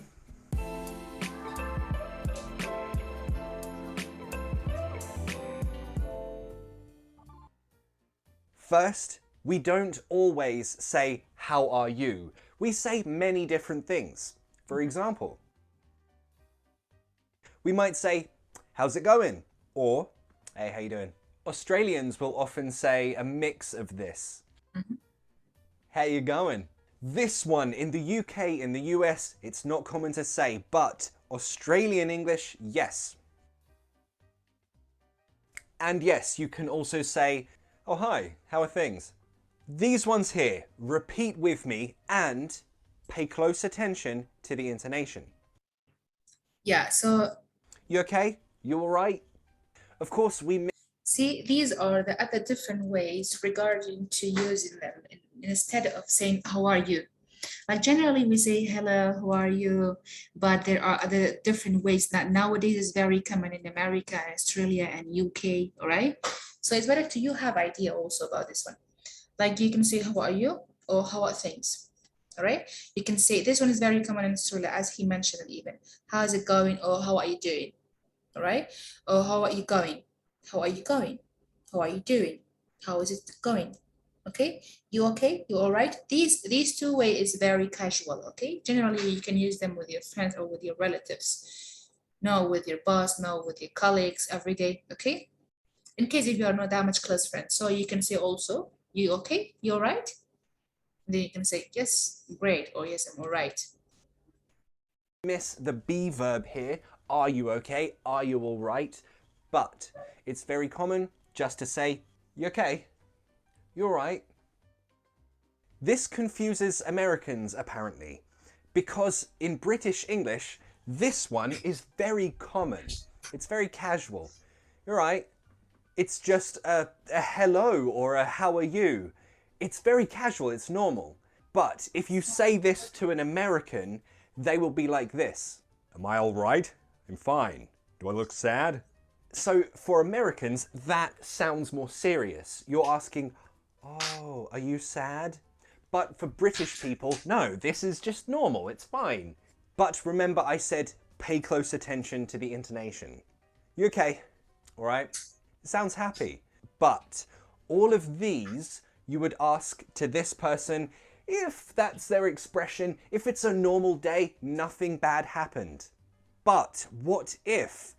First, we don't always say, how are you? We say many different things. For example, we might say, how's it going? Or, hey, how you doing? Australians will often say a mix of this. How you going? This one in the UK, in the US, it's not common to say, but Australian English, yes. And yes, you can also say, oh hi, how are things? These ones here, repeat with me and pay close attention to the intonation. Yeah, so... You okay? You all right? Of course, we... See, these are the other different ways regarding to using them instead of saying, how are you? Like generally we say, hello, how are you? But there are other different ways that nowadays is very common in America, Australia, and UK, all right? So it's better to you have idea also about this one. Like you can say, how are you? Or how are things? All right? You can say, this one is very common in Australia, as he mentioned even. How's it going? Or how are you doing? all right? Or how are you going? How are you going? How are you doing? How is it going? Okay, you okay? You all right? These two way is very casual, okay? Generally, you can use them with your friends or with your relatives. No, with your boss, no, with your colleagues every day, okay? In case if you are not that much close friends. So you can say also, you okay? You all right? Then you can say, yes, great, or yes, I'm all right. Miss the be verb here. Are you okay? Are you all right? But it's very common just to say, you okay? You all right? This confuses Americans apparently, because in British English, this one is very common. It's very casual. You're right. It's just a hello or a how are you. It's very casual, it's normal. But if you say this to an American, they will be like this. Am I all right? I'm fine. Do I look sad? So for Americans, that sounds more serious. You're asking, oh, are you sad? But for British people, no, this is just normal, it's fine. But remember I said pay close attention to the intonation. You okay? All right? It sounds happy. But all of these you would ask to this person if that's their expression, if it's a normal day, nothing bad happened. But what if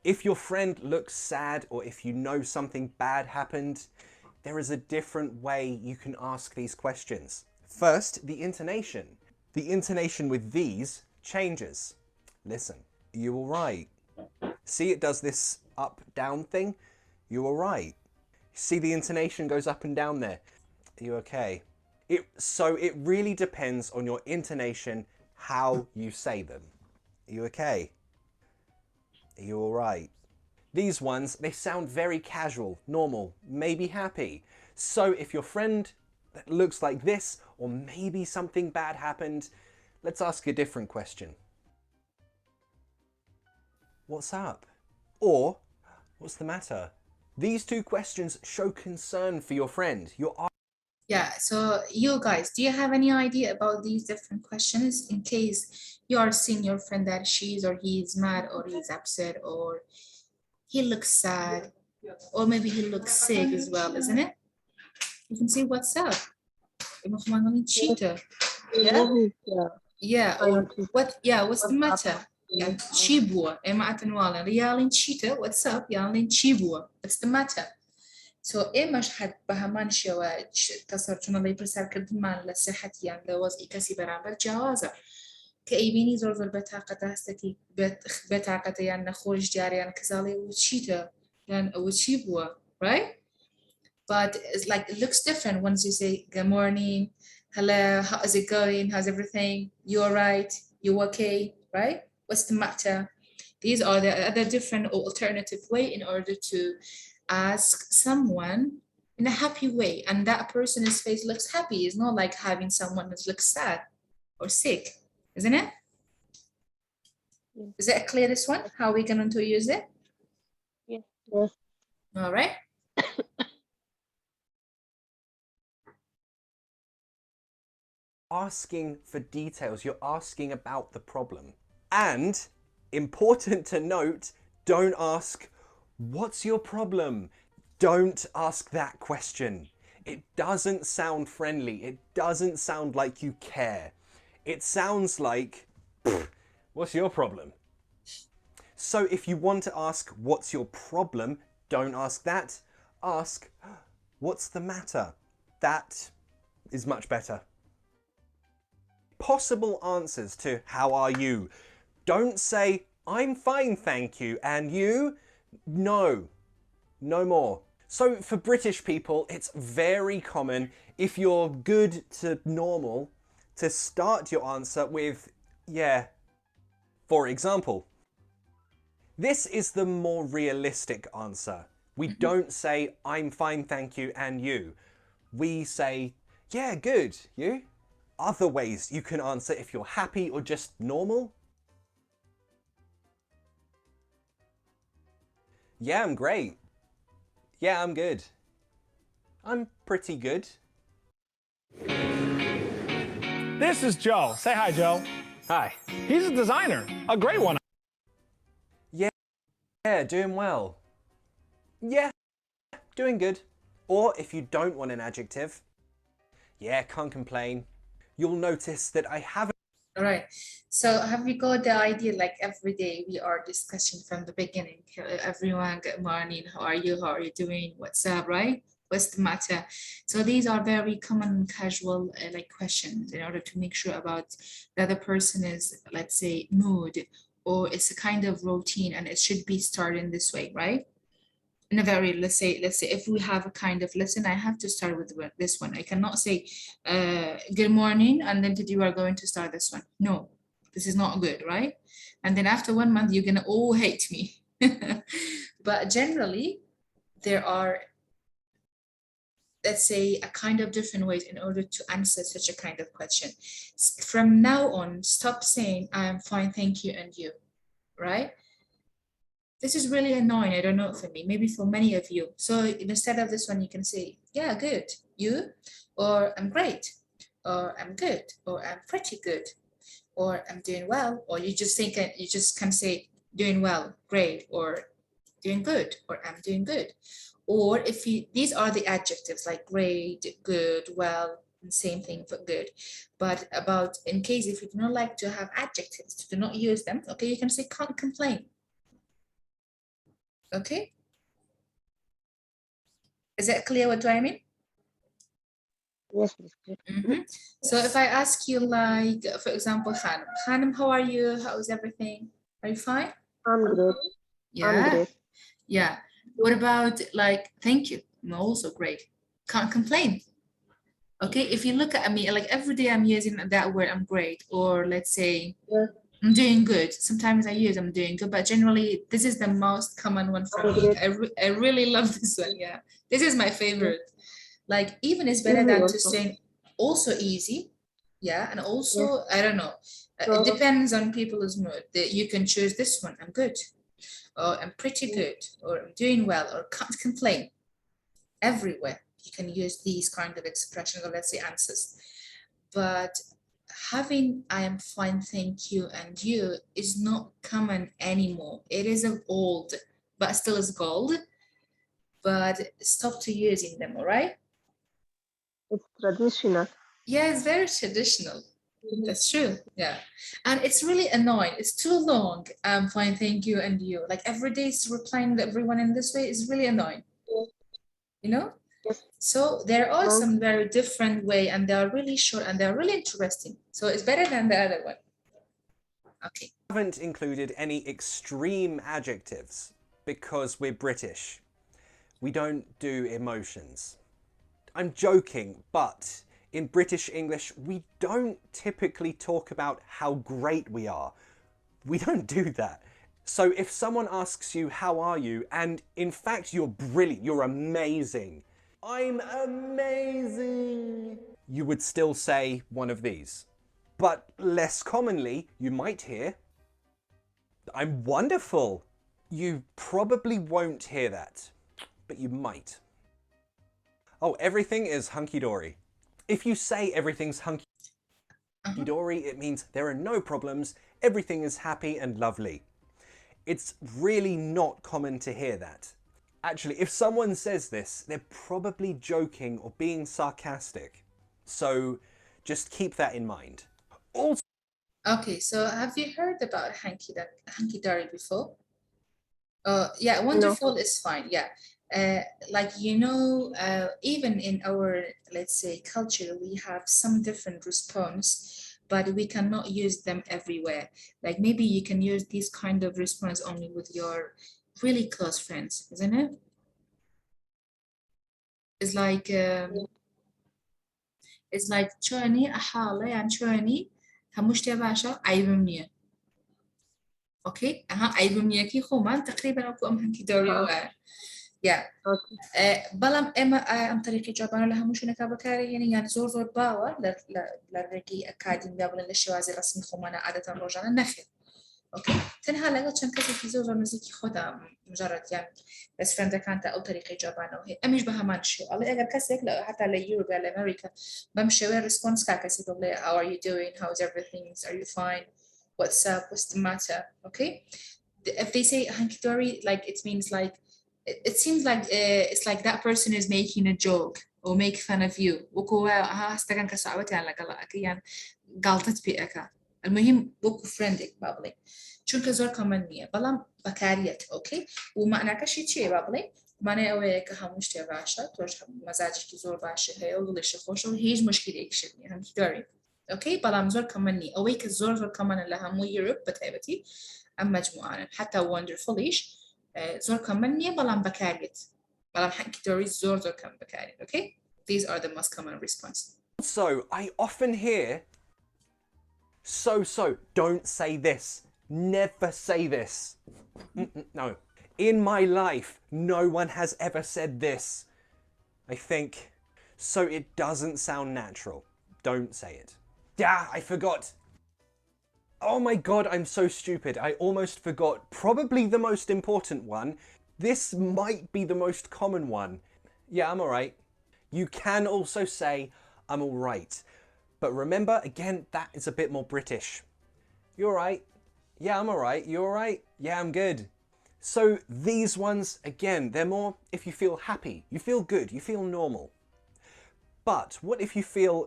your friend looks sad or if you know something bad happened, there is a different way you can ask these questions. First, the intonation. The intonation with these changes. Listen, you all right? See, it does this up, down thing. You all right? See, the intonation goes up and down there. Are you okay? So it really depends on your intonation, how you say them. Are you okay? Are you all right? These ones, they sound very casual, normal, maybe happy. So if your friend looks like this, or maybe something bad happened, let's ask a different question. What's up? Or, what's the matter? These two questions show concern for your friend. Yeah, so you guys, do you have any idea about these different questions in case you are seeing your friend that she's or he's mad or he's upset or he looks sad or maybe he looks sick as well, isn't it? You can say what's up. Cheetah. Yeah. Yeah, or what's the matter? Yeah, Chibua, Emma Atenwala, Rialin Cheetah, what's up? Yalin Chibua, what's the matter? So إيماش حد بهمان شواج تصرفنا اللي برسال كدمان لصحة يعني لوضع كسي برامبر جوازة كأيبيني زور زور بتاقة هستكي بتاقة يعني خورج جاري يعني كزالي وشيتا يعني وشيبوا, right? But it's like it looks different once you say good morning, hello, how is it going, how's everything, you all right, you okay, right? What's the matter? These are the other different alternative way in order to ask someone in a happy way, and that person's face looks happy. It's not like having someone that looks sad or sick, isn't it? Yes. Is that clear, this one? How are we going to use it? Yes. All right. Asking for details, you're asking about the problem. And important to note, don't ask, what's your problem? Don't ask that question. It doesn't sound friendly. It doesn't sound like you care. It sounds like, what's your problem? So if you want to ask, what's your problem? Don't ask that. Ask, what's the matter? That is much better. Possible answers to how are you? Don't say, I'm fine, thank you, and you? No, no more. So for British people, it's very common if you're good to normal to start your answer with, yeah. For example, this is the more realistic answer. We don't say, I'm fine, thank you, and you. We say, yeah, good, you? Other ways you can answer if you're happy or just normal. Yeah, I'm great. Yeah, I'm good. I'm pretty good. This is Joe. Say hi, Joe. Hi. He's a designer, a great one. Yeah, doing well. Yeah, doing good. Or if you don't want an adjective, yeah, can't complain. You'll notice that I haven't. All right. So have you got the idea, like every day we are discussing from the beginning, everyone, good morning, how are you doing, what's up, right? What's the matter? So these are very common casual like questions in order to make sure about the other person is, let's say, mood, or it's a kind of routine and it should be started in this way, right? In a very, let's say if we have a kind of lesson, I have to start with this one. I cannot say good morning and then you are going to start this one. No, this is not good, right? And then after 1 month you're gonna all hate me. But generally there are, let's say, a kind of different ways in order to answer such a kind of question. From now on, stop saying I am fine, thank you, and you, right? This is really annoying. I don't know for me, maybe for many of you. So instead of this one, you can say, yeah, good, you, or I'm great, or I'm good, or I'm pretty good, or I'm doing well, or you just think, you just can say doing well, great, or doing good, or I'm doing good. Or if you, these are the adjectives like great, good, well, and same thing for good. But about, in case if you do not like to have adjectives, do not use them, okay, you can say can't complain. Okay, is that clear? What do I mean? Yes, it's clear. So if I ask you, like, for example, Khanum, how are you? How is everything? Are you fine? I'm great. Yeah. I'm great. Yeah. What about, like, thank you? I'm also great. Can't complain. Okay, if you look at me, like every day I'm using that word, I'm great, or let's say, Yes, I'm doing good. Sometimes I use I'm doing good, but generally this is the most common one for I'm me. great. I really love this one. Yeah, this is my favorite. Like, even it's better Me than to also. say also easy. Yeah, and also Yes. I don't know. It So, depends on people's mood. You can choose this one. I'm good, or I'm pretty good, or I'm doing well, or can't complain. Everywhere you can use these kind of expressions, or let's say answers. But having I am fine, thank you, and you is not common anymore. It is of old, but still is gold. But stop to using them, all right? it's traditional. Yeah, it's very traditional. That's true. Yeah. And it's really annoying. It's too long. I'm fine, thank you, and you. Like every day is replying to everyone in this way is really annoying. You know? Yes. So there are Long. some very different way, and they are really short and they're really interesting. So it's better than the other one. Okay. Haven't included any extreme adjectives because we're British. We don't do emotions. I'm joking, but in British English, we don't typically talk about how great we are. We don't do that. So if someone asks you, how are you? And in fact, you're brilliant, you're amazing. I'm amazing. You would still say one of these. But less commonly, you might hear, I'm wonderful. You probably won't hear that, but you might. Oh, everything is hunky-dory. If you say everything's hunky-dory, it means there are no problems, everything is happy and lovely. It's really not common to hear that. Actually, if someone says this, they're probably joking or being sarcastic. So just keep that in mind. Also, Okay, so have you heard about hunky-dory before? Yeah, wonderful is fine. Yeah. Like, you know, even in our, let's say, culture, we have some different response, but we cannot use them everywhere. Like maybe you can use this kind of response only with your really close friends, isn't it? It's like شوني أحالة يعني شوني همشتي باشا عيبمني. اوكي عيبمني كي خوما تقريبا اكو ام هنكي دوري يا بلام اما ام طريقي جوابانا لها مش نكا بكاري يعني زور باوا للرقي اكاديميا ولا للشوازي رسمي خومانا عادة روجانا نخي اوكي تنها لقد كان كذا في زور نزيكي خدا مجرد يعني بس فرندا كانت او طريقي جوابانا وهي امش بها ما نشو الله اگر كسيك لا حتى ليوروب ولا امريكا بمشي وين ريسبونس كا كسيك ولا how are you doing, how's everything, are you fine, what's up, what's the matter, okay? if they say hunky-dory, like it means like it seems like it's like that person is making a joke or make fun of you. وكو هستكن كسعوتي على قلا يعني غلطت بيك. المهم وكو friendك بابلي. شو كزور كمان نية بلام بكاريت أوكي ومعنى كشي شيء بابلي معنى أوه كهموش تباشا توش مزاجك كزور باشا هي وليش خوشو هيج مشكلة إكشني hunky-dory. أوكي بلام زور كمان نية أوه كزور كمان اللي همو يوروب بتعبتي أما مجموعة حتى wonderfulيش زور كمانية بلام بكاريت بلام hunky-dory زور كم بكاريت okay these are the most common response. So I often hear so don't say this, never say this. No, in my life no one has ever said this. I think so it doesn't sound natural, don't say it. Yeah, I forgot. Oh my god, I'm so stupid. I almost forgot probably the most important one. This might be the most common one. Yeah, I'm alright. You can also say, I'm alright. But remember, again, that is a bit more British. You alright? Yeah, I'm alright. You alright? Yeah, I'm good. So these ones, again, they're more if you feel happy, you feel good, you feel normal. But what if you feel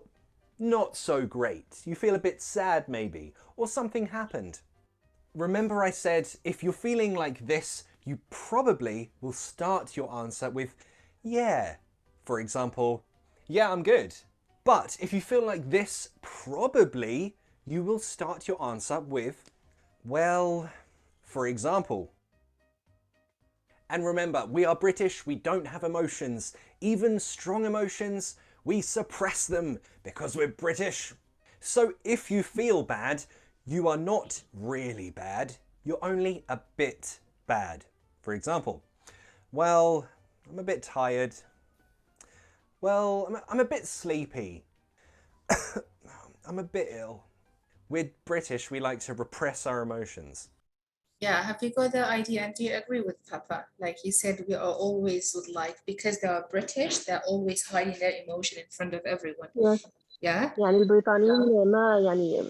not so great? You feel a bit sad maybe, or something happened. Remember I said if you're feeling like this, you probably will start your answer with yeah. For example, yeah, I'm good. But if you feel like this, probably you will start your answer with well, for example. And remember, we are British, we don't have emotions. Even strong emotions, we suppress them because we're British. So if you feel bad, you are not really bad, you're only a bit bad. For example, well, I'm a bit tired. Well, I'm a bit sleepy. I'm a bit ill. We're British, we like to repress our emotions. Yeah, have you got the idea and do you agree with Papa? Like he said, we are always would like because they are British, they're always hiding their emotion in front of everyone. Yes. Yeah. يعني البريطانيين ما يعني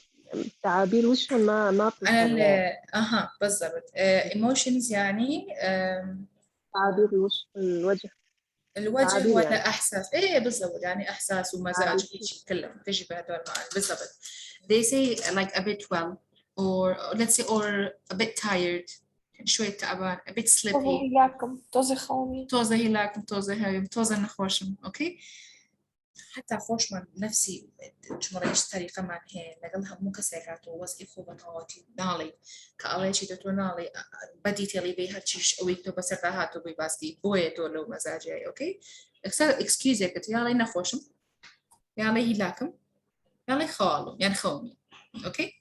تعابير وشهم ما بتظهر بالضبط emotions يعني تعابير الوش الوجه الوجه تعابير ولا يعني. احساس ايه بالضبط يعني احساس ومزاج هيك كلهم تجي بهدول المعاني بالضبط. They say like a bit well or let's say or a bit tired شوي تعبان a bit sleepy توزي خومي توزة هلاكم توزة هاي توزة نخوشم اوكي حتى خوش من نفسي شمرة يشتري كمان هي نقلها مو كسيكاتو وز إخو بطاوتي نالي كألي شي دتو نالي بدي تلي بيها تشيش أويكتو بسرقهاتو بيباسكي بويتو لو مزاجي أوكي excuse كت يالي نخوشم يالي هلاكم يالي خوالو يعني خومي أوكي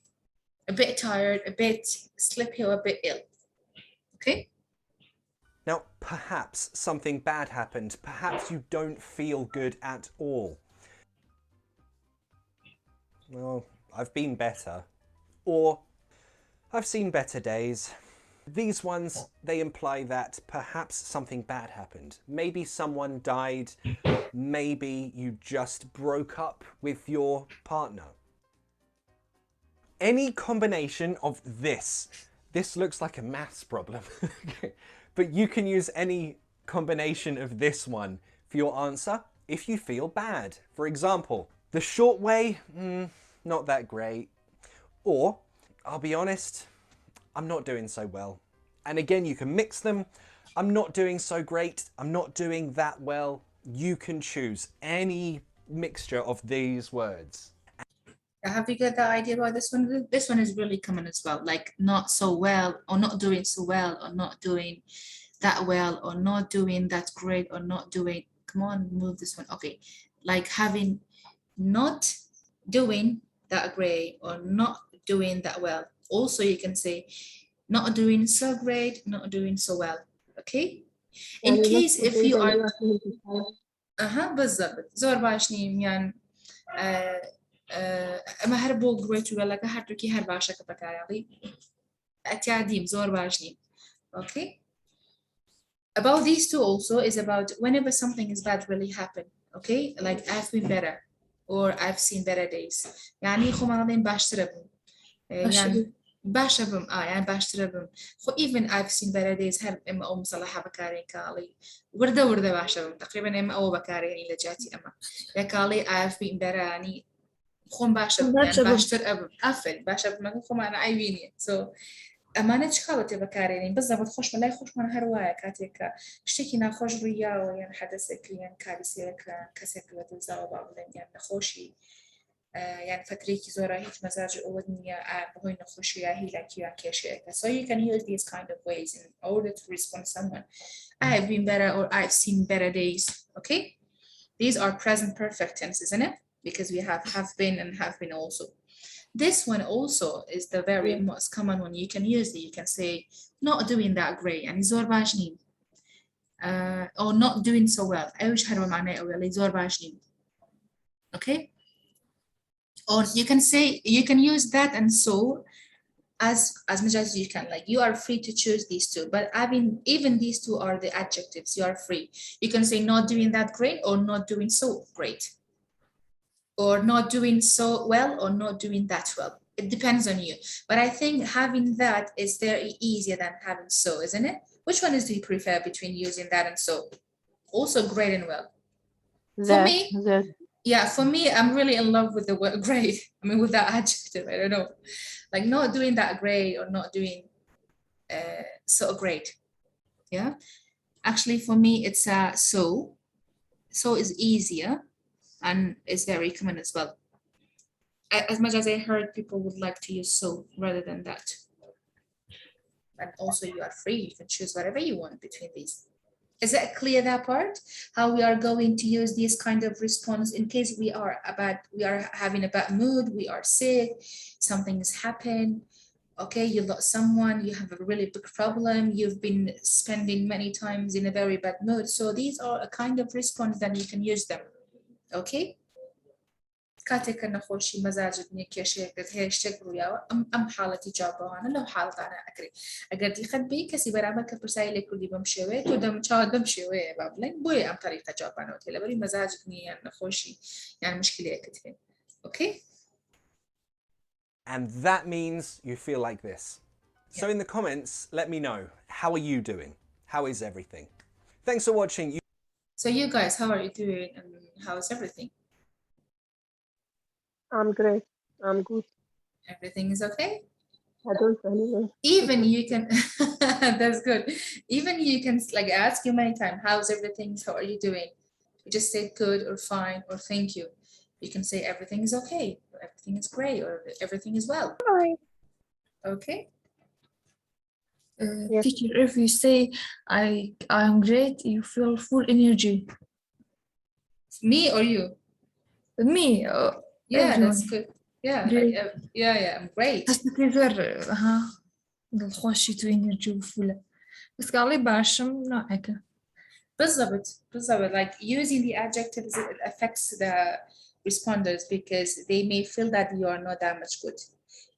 a bit tired a bit sleepy or a bit ill okay. Now, perhaps something bad happened. Perhaps you don't feel good at all. Well, I've been better. Or, I've seen better days. These ones, they imply that perhaps something bad happened. Maybe someone died. Maybe you just broke up with your partner. Any combination of this. This looks like a maths problem. But you can use any combination of this one for your answer if you feel bad. For example, the short way, not that great. Or, I'll be honest, I'm not doing so well. And again, you can mix them. I'm not doing so great. I'm not doing that well. You can choose any mixture of these words. Have you got the idea about this one? This one is really common as well, like not so well or not doing so well or not doing that well or not doing that great or not doing, come on, move this one. Okay, like having not doing that great or not doing that well. Also, you can say not doing so great, not doing so well. Okay, in case if you are بالضبط زور باشنيم يعني ما هربو great ولا كهرتوكي هرباشة كبكايالي أتياديم زور باشنيم. Okay. About these two also is about whenever something is bad really happen. Okay, like I've been better or I've seen better days. يعني خو مرضين باشتربهم. يعني باشا بم يعني باشترى بم خو even I've seen better days هل إما أو مصلحة بكارين كالي وردة باشا بم تقريبا إما أو بكارين إلى جاتي أما يا كالي I've been better يعني خون باشا بم يعني باشتر أبم أفل باشا بم ما خو ما أنا عيبيني so أمانة خالتي بكارين بالضبط خوش ملاي خوش من هرواية كاتيك شتكي ناخوش رياو يعني حدثك يعني كارثة كسك بتوزاو بعضين يعني خوشي يعني فتريكي زورا هيك مزاج أودنيا بهوي نخوشيا هي like you كيشيك so you can use these kind of ways in order to respond to someone I have been better or I've seen better days okay these are present perfect tense isn't it because we have been and have been also this one also is the very most common one you can use it you can say not doing that great يعني زور باجنين or not doing so well أيش هرب معناه أو زور باجنين okay or you can say you can use that and so as much as you can like you are free to choose these two but I mean even these two are the adjectives you are free you can say not doing that great or not doing so great or not doing so well or not doing that well it depends on you but I think having that is very easier than having so isn't it which one do you prefer between using that and so also great and well for me yeah, for me, I'm really in love with the word great. I mean, with that adjective, I don't know. Like not doing that great or not doing so great. Yeah. Actually, for me, it's so. So is easier and it's very common as well. As much as I heard people would like to use so rather than that. And also you are free. You can choose whatever you want between these. Is that clear, that part? How we are going to use this kind of response in case we are having a bad mood, we are sick, something has happened, okay, you lost someone, you have a really big problem, you've been spending many times in a very bad mood. So these are a kind of response that you can use them, okay? كاتك أنا خوشي مزاجتني كيشيك هي اشتغلوا يا أم حالتي جابوا أنا لو حالة أنا أكري أقدر يخد بي كسي برامج كبرسائل كل يوم شوي تودم شادم شوي بابلين بوي أم طريقة جابوا أنا وتلا بري مزاجتني أنا خوشي يعني مشكلة كتير okay And that means you feel like this. So in the comments, let me know, how are you doing? How is everything? Thanks for watching. So you guys, how are you doing and how is everything? I'm great. I'm good. Everything is okay? I don't anyway. Even you can, that's good. Even you can like ask you many times, how's everything? How are you doing? You just say good or fine or thank you. You can say everything is okay, or everything is great, or everything is well. Okay. Yes. Teacher, if you say I'm great, you feel full energy. Me or you? Me, Yeah, everyone. that's good. Yeah, Great. like, yeah, I'm great. حسيت غير ها خوشيت energy وفولة بس قال لي باشم نوعك. بالضبط like using the adjectives it affects the responders because they may feel that you are not that much good.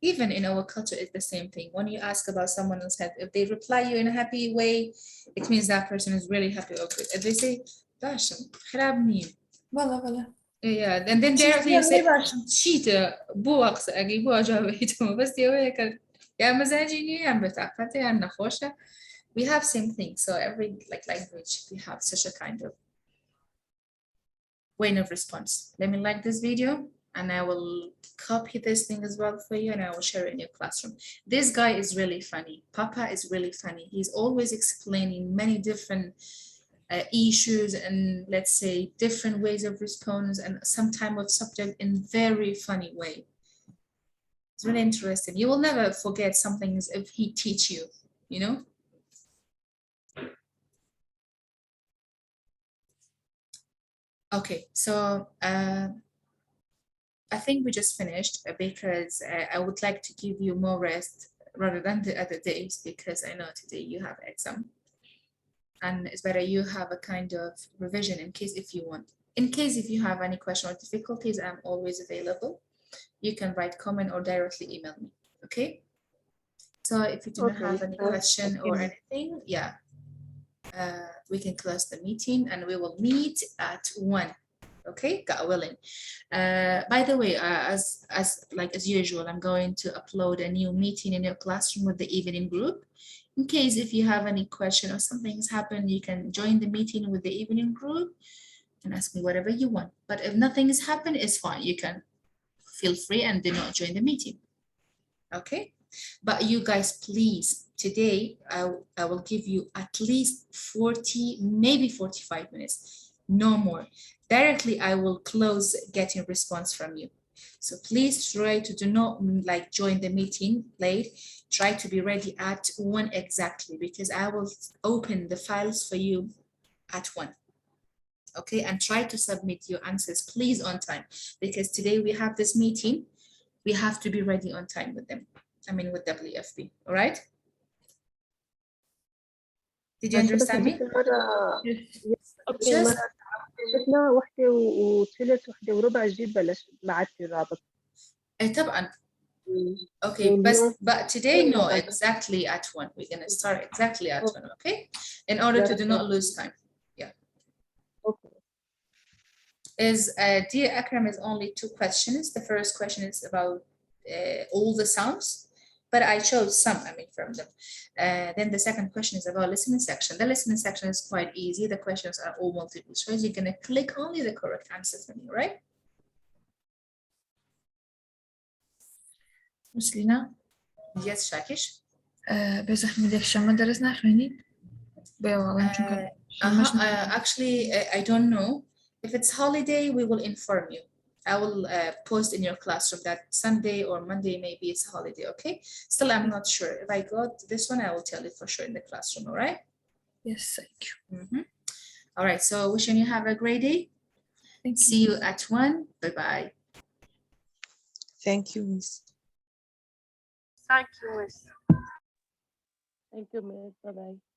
Even in our culture, it's the same thing. When you ask about someone else, if they reply you in a happy way, it means that person is really happy or good. If they say, "Basham, خراب مين?" والله Yeah, and then directly you say, "Shit, بوقس أجي بواجهه بس يا يا مزاجي يا بتاعتي يا نخوشة." We have same thing. So every like language, we have such a kind of way of response. Let me like this video and I will copy this thing as well for you and I will share it in your classroom. This guy is really funny. Papa is really funny. He's always explaining many different issues and let's say different ways of response and some type of subject in very funny way. It's really interesting. You will never forget something if he teach you, you know? Okay, so I think we just finished because I would like to give you more rest rather than the other days because I know today you have exam and it's better you have a kind of revision in case if you want. In case if you have any question or difficulties, I'm always available. You can write comment or directly email me, okay? So if you do not have any question or anything, yeah, we can close the meeting and we will meet at 1. Okay, God willing. By the way, as usual, I'm going to upload a new meeting in your classroom with the evening group. In case if you have any question or something's happened, you can join the meeting with the evening group and ask me whatever you want. But if nothing has happened, it's fine. You can feel free and do not join the meeting. Okay, but you guys, please, today I will give you at least 40, maybe 45 minutes, no more. Directly, I will close getting response from you. So please try to do not like join the meeting late. Try to be ready at 1 exactly, because I will open the files for you at 1. Okay, and try to submit your answers, please, on time, because today we have this meeting. We have to be ready on time with them. I mean, with WFP, all right? Did you understand me? Just شفنا واحدة وثلث واحدة وربع جيب بلش بعتي الرابط. طبعا. Okay, but today, no, exactly at 1. We're gonna start exactly at 1, okay? In order to do not lose time. Yeah. Okay. Dear Akram, is only 2 questions. The first question is about all the sounds, but I chose some, I mean, from them. Then the second question is about listening section. The listening section is quite easy. The questions are all multiple choice. You're gonna click only the correct answer for me, right? مسلينا Yes, Shakish. بس احنا ديك الشام ما درسنا خليني Actually, I don't know. If it's holiday, we will inform you. I will post in your classroom that Sunday or Monday, maybe it's a holiday, okay? Still, I'm not sure. If I got this one, I will tell you for sure in the classroom, all right? Yes, thank you. All right, so wishing you have a great day. See you at 1. Bye-bye. Thank you, Miss. Thank you, Miss. Thank you, Miss. Bye-bye.